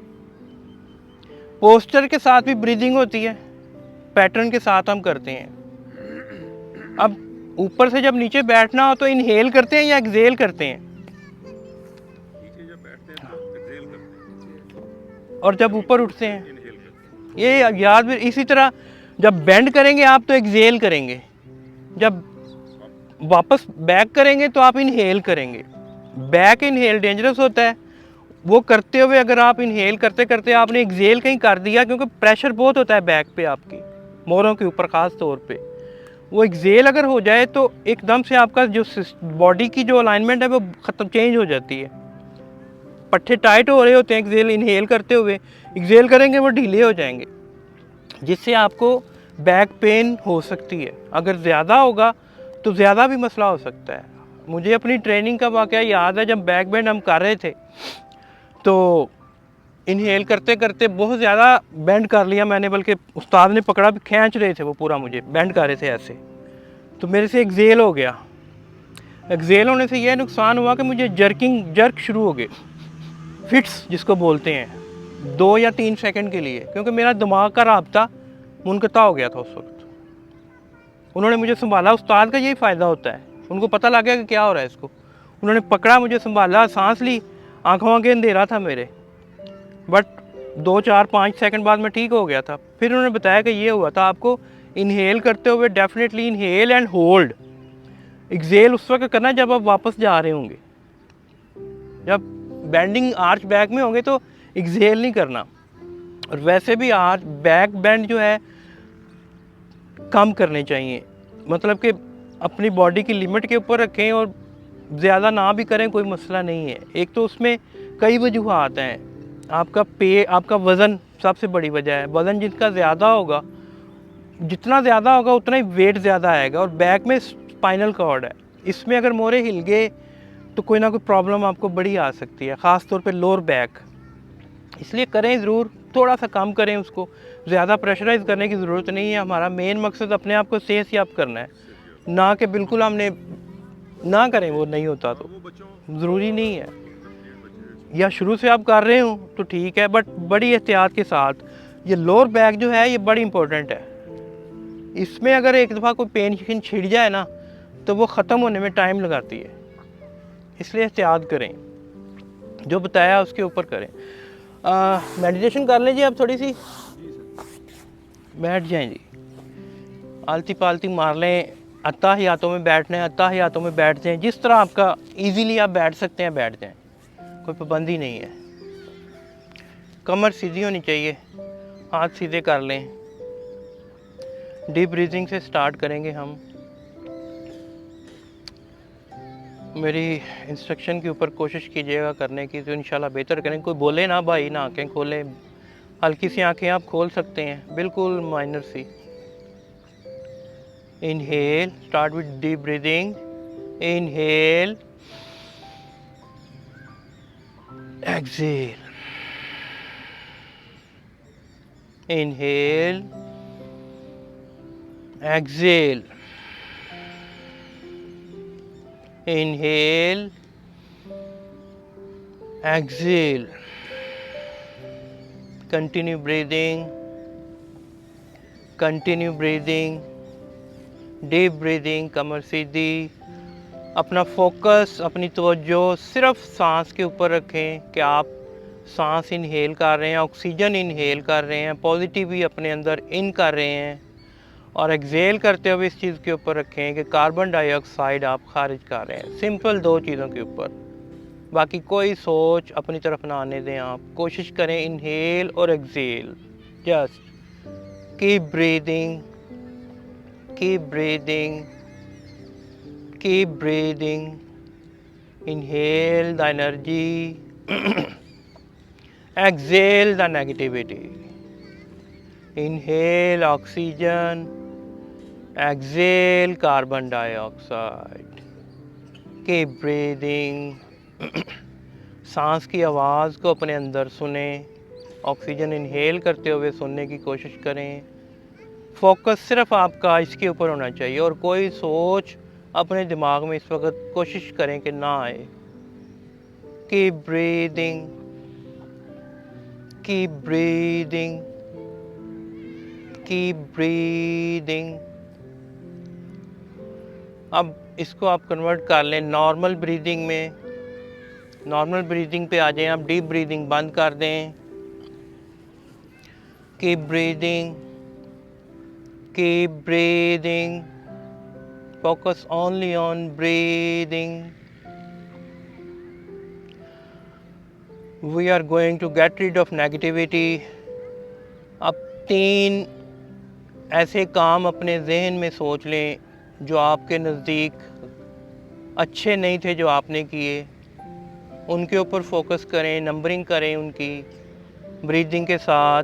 पोस्चर के साथ भी ब्रीदिंग होती है, पैटर्न के साथ हम करते हैं। अब ऊपर से जब नीचे बैठना हो तो इनहेल करते हैं या एक्सेल करते हैं? नीचे जब बैठते हैं तो एक्सेल करते हैं, और जब ऊपर उठते हैं इनहेल करते हैं। ये याद भी। इसी तरह जब बेंड करेंगे आप तो एक्सेल करेंगे, जब वापस बैक करेंगे तो आप इनहेल करेंगे। बैक इनहेल डेंजरस होता है, वो करते हुए अगर आप इनहेल करते करते आपने एक्सेल कहीं कर दिया, क्योंकि प्रेशर बहुत होता है बैक पे, आपकी मोरों के ऊपर ख़ास तौर पे, वो एक्सेल अगर हो जाए तो एकदम से आपका जो बॉडी की जो अलाइनमेंट है वो ख़त्म, चेंज हो जाती है। पट्टे टाइट हो रहे होते हैं एक्सेल इनहेल करते हुए, एक्सेल करेंगे वो ढीले हो जाएंगे, जिससे आपको बैक पेन हो सकती है। अगर ज़्यादा होगा तो ज़्यादा भी मसला हो सकता है। मुझे अपनी ट्रेनिंग का वाक़या याद है, जब बैक बेंड हम कर रहे थे तो इनहेल करते करते बहुत ज़्यादा बेंड कर लिया मैंने, बल्कि उस्ताद ने पकड़ा भी, खींच रहे थे वो पूरा, मुझे बेंड कर रहे थे ऐसे, तो मेरे से एक्सेल हो गया। एक्सेल होने से यह नुकसान हुआ कि मुझे जर्क शुरू हो गए, फिट्स जिसको बोलते हैं, 2 या 3 सेकंड के लिए, क्योंकि मेरा दिमाग का राब्ता मुनक़ता हो गया था उस वक्त। उन्होंने मुझे संभाला, उस्ताद का यही फ़ायदा होता है, उनको पता लग गया कि क्या हो रहा है इसको। उन्होंने पकड़ा, मुझे संभाला, सांस ली, आंखों आगे अंधेरा था मेरे, बट 2, 4, 5 सेकंड बाद मैं ठीक हो गया था। फिर उन्होंने बताया कि ये हुआ था, आपको इनहेल करते हुए definitely inhale and hold, exhale उस वक्त करना जब आप वापस जा रहे होंगे, जब बेंडिंग आर्च बैक में होंगे तो एक्सेल नहीं करना। और वैसे भी आर्च बैक बेंड जो है कम करने चाहिए, मतलब कि अपनी बॉडी की लिमिट के ऊपर रखें, और ज़्यादा ना भी करें, कोई मसला नहीं है। एक तो उसमें कई वजूहात हैं, आपका वज़न सबसे बड़ी वजह है। वज़न जिसका ज़्यादा होगा, जितना ज़्यादा होगा उतना ही वेट ज़्यादा आएगा। और बैक में स्पाइनल कॉर्ड है, इसमें अगर मोरे हिल गए तो कोई ना कोई प्रॉब्लम आपको बड़ी आ सकती है, ख़ास तौर पे लोअर बैक। इसलिए करें ज़रूर, थोड़ा सा कम करें उसको, ज़्यादा प्रेशराइज करने की ज़रूरत नहीं है। हमारा मेन मकसद अपने आप को सेहत याब करना है, ना कि बिल्कुल हमने ना करें, वो नहीं होता तो ज़रूरी नहीं है। या शुरू से आप कर रहे हो तो ठीक है, बट बड़ी एहतियात के साथ। ये लोअर बैक जो है ये बड़ी इंपॉर्टेंट है, इसमें अगर एक दफ़ा कोई पेन छिड़ जाए ना तो वो ख़त्म होने में टाइम लगाती है, इसलिए एहतियात करें, जो बताया उसके ऊपर करें। मेडिटेशन कर लें जी, आप थोड़ी सी बैठ जाएं जी, आलती पालती मार लें, अत्ताहियातों में बैठने, अत्ताहियातों में बैठ जाएं, जिस तरह आपका इजीली आप बैठ सकते हैं बैठ जाएं, कोई पाबंदी नहीं है। कमर सीधी होनी चाहिए, हाथ सीधे कर लें। डीप ब्रीदिंग से स्टार्ट करेंगे हम। मेरी इंस्ट्रक्शन के ऊपर कोशिश कीजिएगा करने की, तो इंशाल्लाह बेहतर करें। कोई बोले ना भाई ना आँखें खोलें, हल्की सी आँखें आप खोल सकते हैं, बिल्कुल माइनर सी। Inhale, start with deep breathing, inhale, exhale, inhale, exhale, inhale, exhale, continue breathing, continue breathing, deep breathing, कमर सीधी। अपना फोकस, अपनी तवज्जो सिर्फ सांस के ऊपर रखें कि आप सांस इनहेल कर रहे हैं, ऑक्सीजन इनहेल कर रहे हैं, पॉजिटिव ही अपने अंदर इन कर रहे हैं, और एक्सेल करते हुए इस चीज़ के ऊपर रखें कि कार्बन डाइऑक्साइड आप खारिज कर रहे हैं। सिंपल 2 चीज़ों के ऊपर, बाकी कोई सोच अपनी तरफ ना आने दें। आप कोशिश करें इनहेल और exhale, just keep breathing, keep breathing, Keep breathing. Inhale the energy. Exhale the negativity. Inhale oxygen. Exhale carbon dioxide. Keep breathing. सांस की आवाज़ को अपने अंदर सुने, ऑक्सीजन इनहेल करते हुए सुनने की कोशिश करें। फोकस सिर्फ आपका इसके ऊपर होना चाहिए और कोई सोच अपने दिमाग में इस वक्त कोशिश करें कि ना आए। Keep breathing, keep breathing, keep breathing. अब इसको आप कन्वर्ट कर लें नॉर्मल ब्रीदिंग में। नॉर्मल ब्रीदिंग पे आ जाएं, आप डीप ब्रीदिंग बंद कर दें। Keep breathing, keep breathing, focus only on breathing. We are going to get rid of negativity. अब 3 ऐसे काम अपने जहन में सोच लें जो आपके नज़दीक अच्छे नहीं थे जो आपने किए, उनके ऊपर फोकस करें, नंबरिंग करें उनकी ब्रीदिंग के साथ।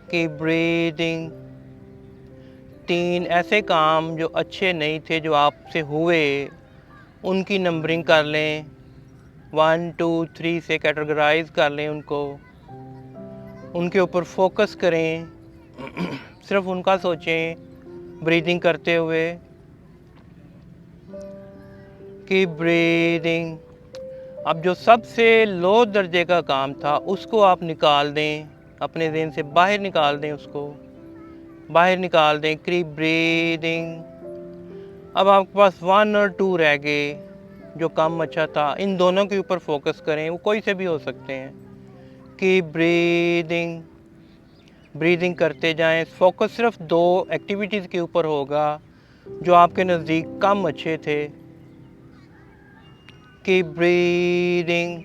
Keep breathing. 3 ऐसे काम जो अच्छे नहीं थे जो आपसे हुए, उनकी नंबरिंग कर लें, 1 2 3 से कैटेगराइज कर लें उनको, उनके ऊपर फोकस करें, सिर्फ उनका सोचें ब्रीदिंग करते हुए। Keep breathing. अब जो सबसे लो दर्जे का काम था उसको आप निकाल दें, अपने ज़हन से बाहर निकाल दें, उसको बाहर निकाल दें। Keep breathing. अब आपके पास 1 और 2 रह गए जो काम अच्छा था, इन दोनों के ऊपर फोकस करें, वो कोई से भी हो सकते हैं। कीप ब्रीदिंग, ब्रीदिंग करते जाएं। फोकस सिर्फ 2 एक्टिविटीज़ के ऊपर होगा जो आपके नज़दीक कम अच्छे थे। Keep breathing.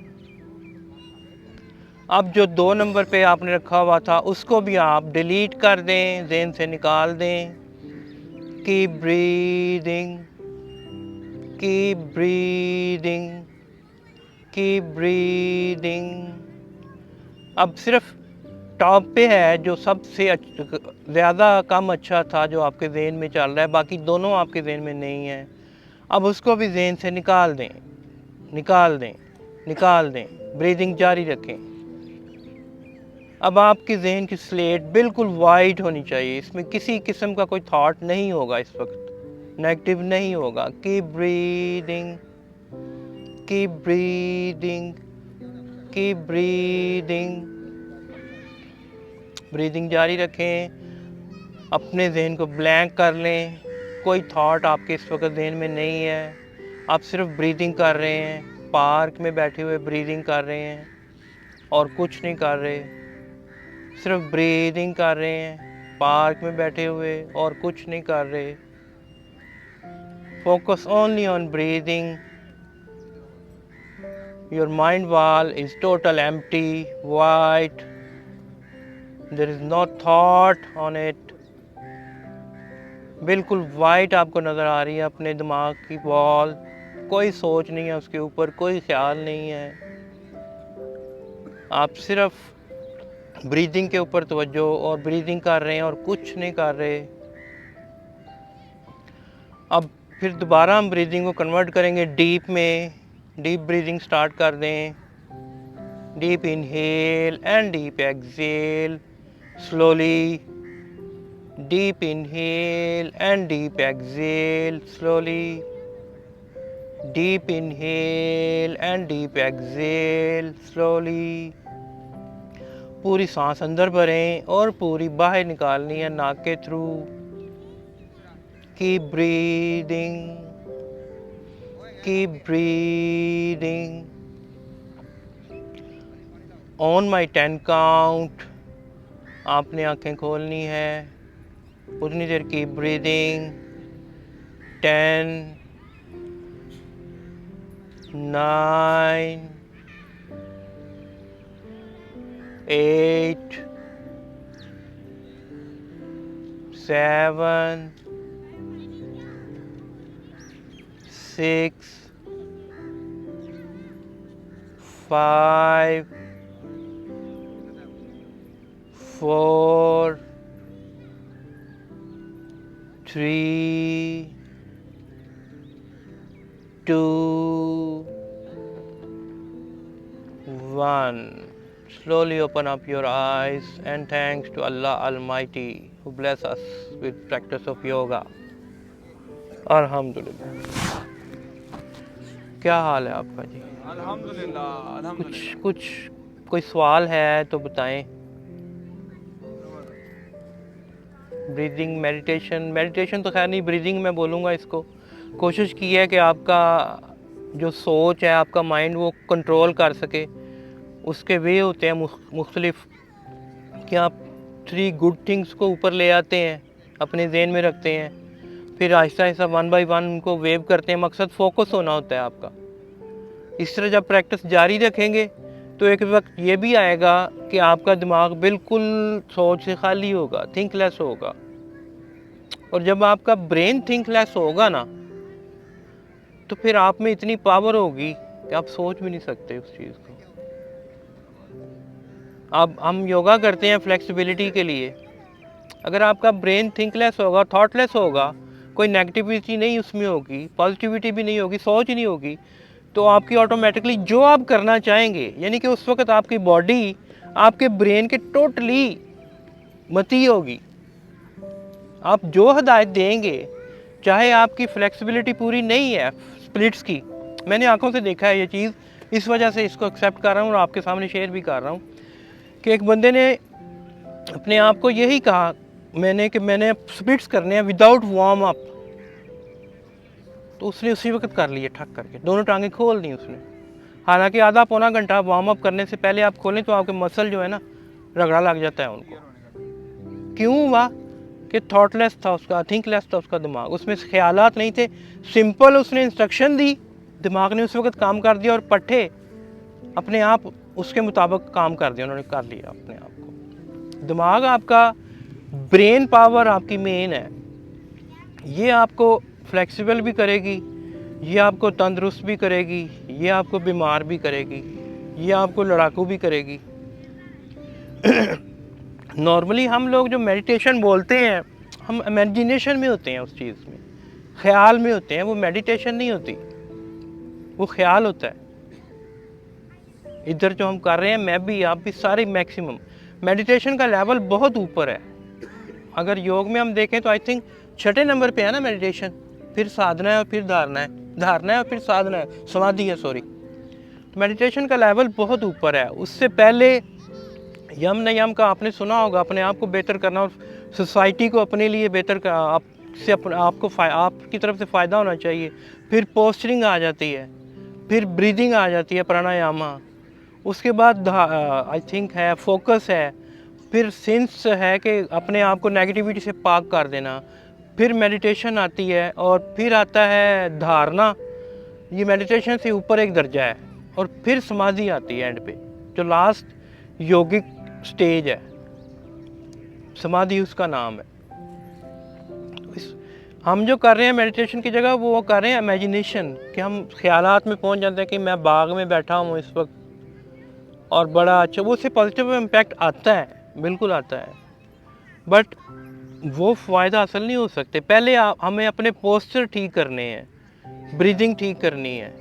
अब जो 2 नंबर पे आपने रखा हुआ था उसको भी आप डिलीट कर दें, ज़हन से निकाल दें। Keep breathing, keep breathing, keep breathing. अब सिर्फ टॉप पे है जो सबसे ज़्यादा कम अच्छा था जो आपके ज़हन में चल रहा है, बाकी दोनों आपके ज़हन में नहीं है। अब उसको भी ज़हन से निकाल दें, निकाल दें, निकाल दें। ब्रीदिंग जारी रखें। अब आपके ज़हन की स्लेट बिल्कुल वाइट होनी चाहिए, इसमें किसी किस्म का कोई थॉट नहीं होगा, इस वक्त नेगेटिव नहीं होगा। Keep breathing, keep breathing, keep breathing. Breathing जारी रखें। अपने ज़हन को ब्लैंक कर लें, कोई थॉट आपके इस वक्त ज़हन में नहीं है, आप सिर्फ ब्रीदिंग कर रहे हैं। पार्क में बैठे हुए ब्रीदिंग कर रहे हैं और कुछ नहीं कर रहे, सिर्फ ब्रीदिंग कर रहे हैं पार्क में बैठे हुए और कुछ नहीं कर रहे। Focus only on breathing. Your mind wall is total empty, white, there is no thought on it. बिल्कुल वाइट आपको नज़र आ रही है अपने दिमाग की वॉल, कोई सोच नहीं है उसके ऊपर, कोई ख्याल नहीं है। आप सिर्फ ब्रीदिंग के ऊपर तवज्जो और ब्रीदिंग कर रहे हैं और कुछ नहीं कर रहे। अब फिर दोबारा हम ब्रीदिंग को कन्वर्ट करेंगे डीप में। डीप ब्रीदिंग स्टार्ट कर दें। Deep inhale and deep exhale slowly. Deep inhale and deep exhale slowly. Deep inhale and deep exhale slowly. पूरी सांस अंदर भरें और पूरी बाहर निकालनी है नाक के through. Keep breathing, keep breathing. On my 10 count आपने आंखें खोलनी है, उतनी देर keep breathing. 10 9 8 7 6, 5, 4, 3, 2, 1. Slowly open up your eyes and thanks to Allah Almighty who bless us with practice of yoga. अल्हम्दुलिल्लाह। क्या हाल है आपका जी? अल्हम्दुलिल्लाह। कुछ कोई सवाल है तो बताएं। ब्रीदिंग मेडिटेशन तो खैर नहीं, ब्रीदिंग मैं बोलूँगा इसको। कोशिश की है कि आपका जो सोच है, आपका माइंड वो कंट्रोल कर सके। उसके वे होते हैं मुख्तलिफ कि आप 3 गुड थिंग्स को ऊपर ले आते हैं, अपने जहन में रखते हैं, फिर आहिस्ता आहिस्ता 1 बाय 1 उनको वेव करते हैं। मकसद फोकस होना होता है आपका। इस तरह जब प्रैक्टिस जारी रखेंगे तो एक वक्त ये भी आएगा कि आपका दिमाग बिल्कुल सोच से खाली होगा, थिंकलेस होगा। और जब आपका ब्रेन थिंकलेस होगा ना, तो फिर आप में इतनी पावर होगी कि आप सोच भी नहीं सकते उस चीज़ को। अब हम योगा करते हैं फ्लेक्सिबिलिटी के लिए। अगर आपका ब्रेन थिंकलेस होगा, थॉटलेस होगा, कोई नेगेटिविटी नहीं उसमें होगी, पॉजिटिविटी भी नहीं होगी, सोच ही नहीं होगी, तो आपकी ऑटोमेटिकली जो आप करना चाहेंगे, यानी कि उस वक्त आपकी बॉडी आपके ब्रेन के टोटली मती होगी। आप जो हदायत देंगे, चाहे आपकी फ्लेक्सिबिलिटी पूरी नहीं है स्प्लिट्स की, मैंने आंखों से देखा है ये चीज़, इस वजह से इसको एक्सेप्ट कर रहा हूँ और आपके सामने शेयर भी कर रहा हूँ कि एक बंदे ने अपने आप को यही कहा कि मैंने स्प्लिट्स करने हैं विदाउट वार्म अप, तो उसने उसी वक्त कर लिए ठक करके, दोनों टांगें खोल दी उसने। हालांकि आधा पौना घंटा वार्म अप करने से पहले आप खोलें तो आपके मसल जो है ना रगड़ा लग जाता है उनको। क्यों हुआ? कि थॉटलेस था उसका, थिंकलेस था उसका दिमाग, उसमें ख्यालात नहीं थे। सिंपल उसने इंस्ट्रक्शन दी, दिमाग ने उस वक्त काम कर दिया और पट्टे अपने आप उसके मुताबिक काम कर दिया, उन्होंने कर लिया अपने आप को। दिमाग आपका, ब्रेन पावर आपकी मेन है। ये आपको फ्लेक्सिबल भी करेगी, ये आपको तंदुरुस्त भी करेगी, ये आपको बीमार भी करेगी, ये आपको लड़ाकू भी करेगी। नॉर्मली हम लोग जो मेडिटेशन बोलते हैं, हम इमेजिनेशन में होते हैं, उस चीज़ में ख्याल में होते हैं। वो मेडिटेशन नहीं होती, वो ख्याल होता है। इधर जो हम कर रहे हैं, मैं भी, आप भी, सारे मैक्सिमम मेडिटेशन का लेवल बहुत ऊपर है। अगर योग में हम देखें तो आई थिंक 6ठे नंबर पे है ना मेडिटेशन, फिर साधना है और फिर धारणा है, धारणा है और फिर साधना है, समाधि है, सॉरी। तो मेडिटेशन का लेवल बहुत ऊपर है। उससे पहले यम नियम का आपने सुना होगा, अपने आप को बेहतर करना और सोसाइटी को अपने लिए बेहतर कर, आपसे आपको आपकी तरफ से फ़ायदा होना चाहिए। फिर पोस्चरिंग आ जाती है, फिर ब्रीदिंग आ जाती है, प्राणायामा। उसके बाद आई थिंक है फोकस है, फिर सेंस है कि अपने आप को नेगेटिविटी से पाक कर देना, फिर मेडिटेशन आती है और फिर आता है धारणा। ये मेडिटेशन से ऊपर एक दर्जा है। और फिर समाधि आती है एंड पे, जो लास्ट योगिक स्टेज है, समाधि उसका नाम है। हम जो कर रहे हैं मेडिटेशन की जगह वो कर रहे हैं इमेजिनेशन, कि हम ख्यालात में पहुंच जाते हैं कि मैं बाग में बैठा हूँ इस वक्त और बड़ा अच्छा, वो उससे पॉजिटिव इम्पैक्ट आता है, बिल्कुल आता है, बट वो फ़ायदा हासिल नहीं हो सकते। पहले हमें अपने पोस्चर ठीक करने हैं, ब्रीदिंग ठीक करनी है,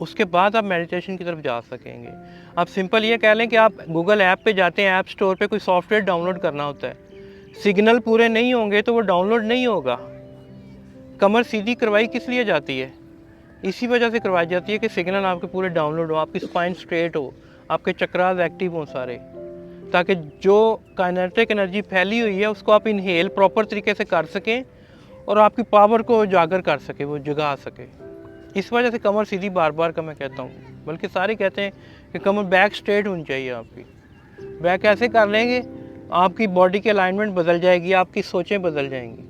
उसके बाद आप मेडिटेशन की तरफ जा सकेंगे। आप सिंपल ये कह लें कि आप गूगल ऐप पे जाते हैं, ऐप स्टोर पे कोई सॉफ्टवेयर डाउनलोड करना होता है, सिग्नल पूरे नहीं होंगे तो वो डाउनलोड नहीं होगा। कमर सीधी करवाई किस लिए जाती है? इसी वजह से करवाई जाती है कि सिग्नल आपके पूरे डाउनलोड हो, आपकी स्पाइन स्ट्रेट हो, आपके चक्रास एक्टिव हों सारे, ताकि जो काइनेटिक एनर्जी फैली हुई है उसको आप इनहेल प्रॉपर तरीके से कर सकें और आपकी पावर को उजागर कर सके, वो जगा सके। इस वजह से कमर सीधी बार बार का मैं कहता हूँ, बल्कि सारे कहते हैं कि कमर बैक स्ट्रेट होनी चाहिए आपकी। बैक ऐसे कर लेंगे, आपकी बॉडी की अलाइनमेंट बदल जाएगी, आपकी सोचें बदल जाएंगी।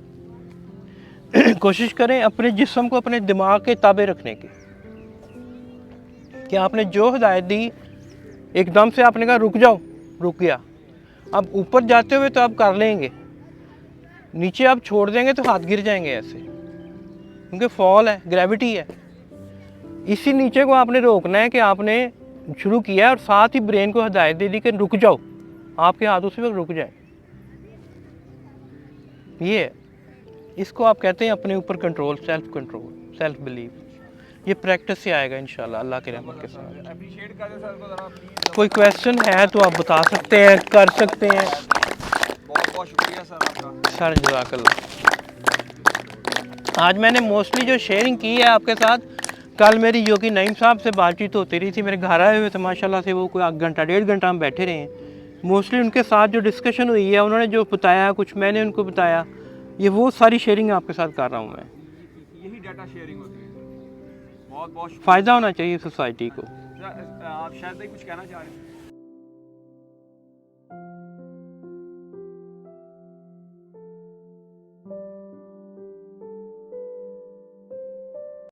कोशिश करें अपने जिस्म को अपने दिमाग के ताबे रखने की, कि आपने जो हिदायत दी एकदम से आपने कहा रुक जाओ, रुक गया। अब ऊपर जाते हुए तो आप कर लेंगे, नीचे आप छोड़ देंगे तो हाथ गिर जाएंगे ऐसे, क्योंकि फॉल है, ग्रेविटी है। इसी नीचे को आपने रोकना है कि आपने शुरू किया है और साथ ही ब्रेन को हिदायत दे दी कि रुक जाओ, आपके हाथ उसी वक्त रुक जाए। ये है। इसको आप कहते हैं अपने ऊपर control, self control, self believe. ये प्रैक्टिस से आएगा इंशाल्लाह अल्लाह के रहमत के साथ। अप्रिशिएट कर दे सर को ज़रा प्लीज़। कोई क्वेश्चन है तो आप बता सकते हैं, कर सकते हैं। बहुत बहुत शुक्रिया सर आपका। सर जज़ाकल्लाह। आज मैंने मोस्टली जो शेयरिंग की है आपके साथ, कल मेरी योगी नईम साहब से बातचीत होती रही थी, मेरे घर आए हुए थे माशाल्लाह से, वो कोई घंटा 1.5 घंटा हम बैठे रहे हैं। मोस्टली उनके साथ जो डिस्कशन हुई है, उन्होंने जो बताया, कुछ मैंने उनको बताया, ये वो सारी शेयरिंग आपके साथ कर रहा हूँ मैं। यही डाटा शेयरिंग होती है। बहुत बहुत फ़ायदा होना चाहिए सोसाइटी को। शुक्रिया। आप शायद ही कुछ कहना चाह रहे हैं।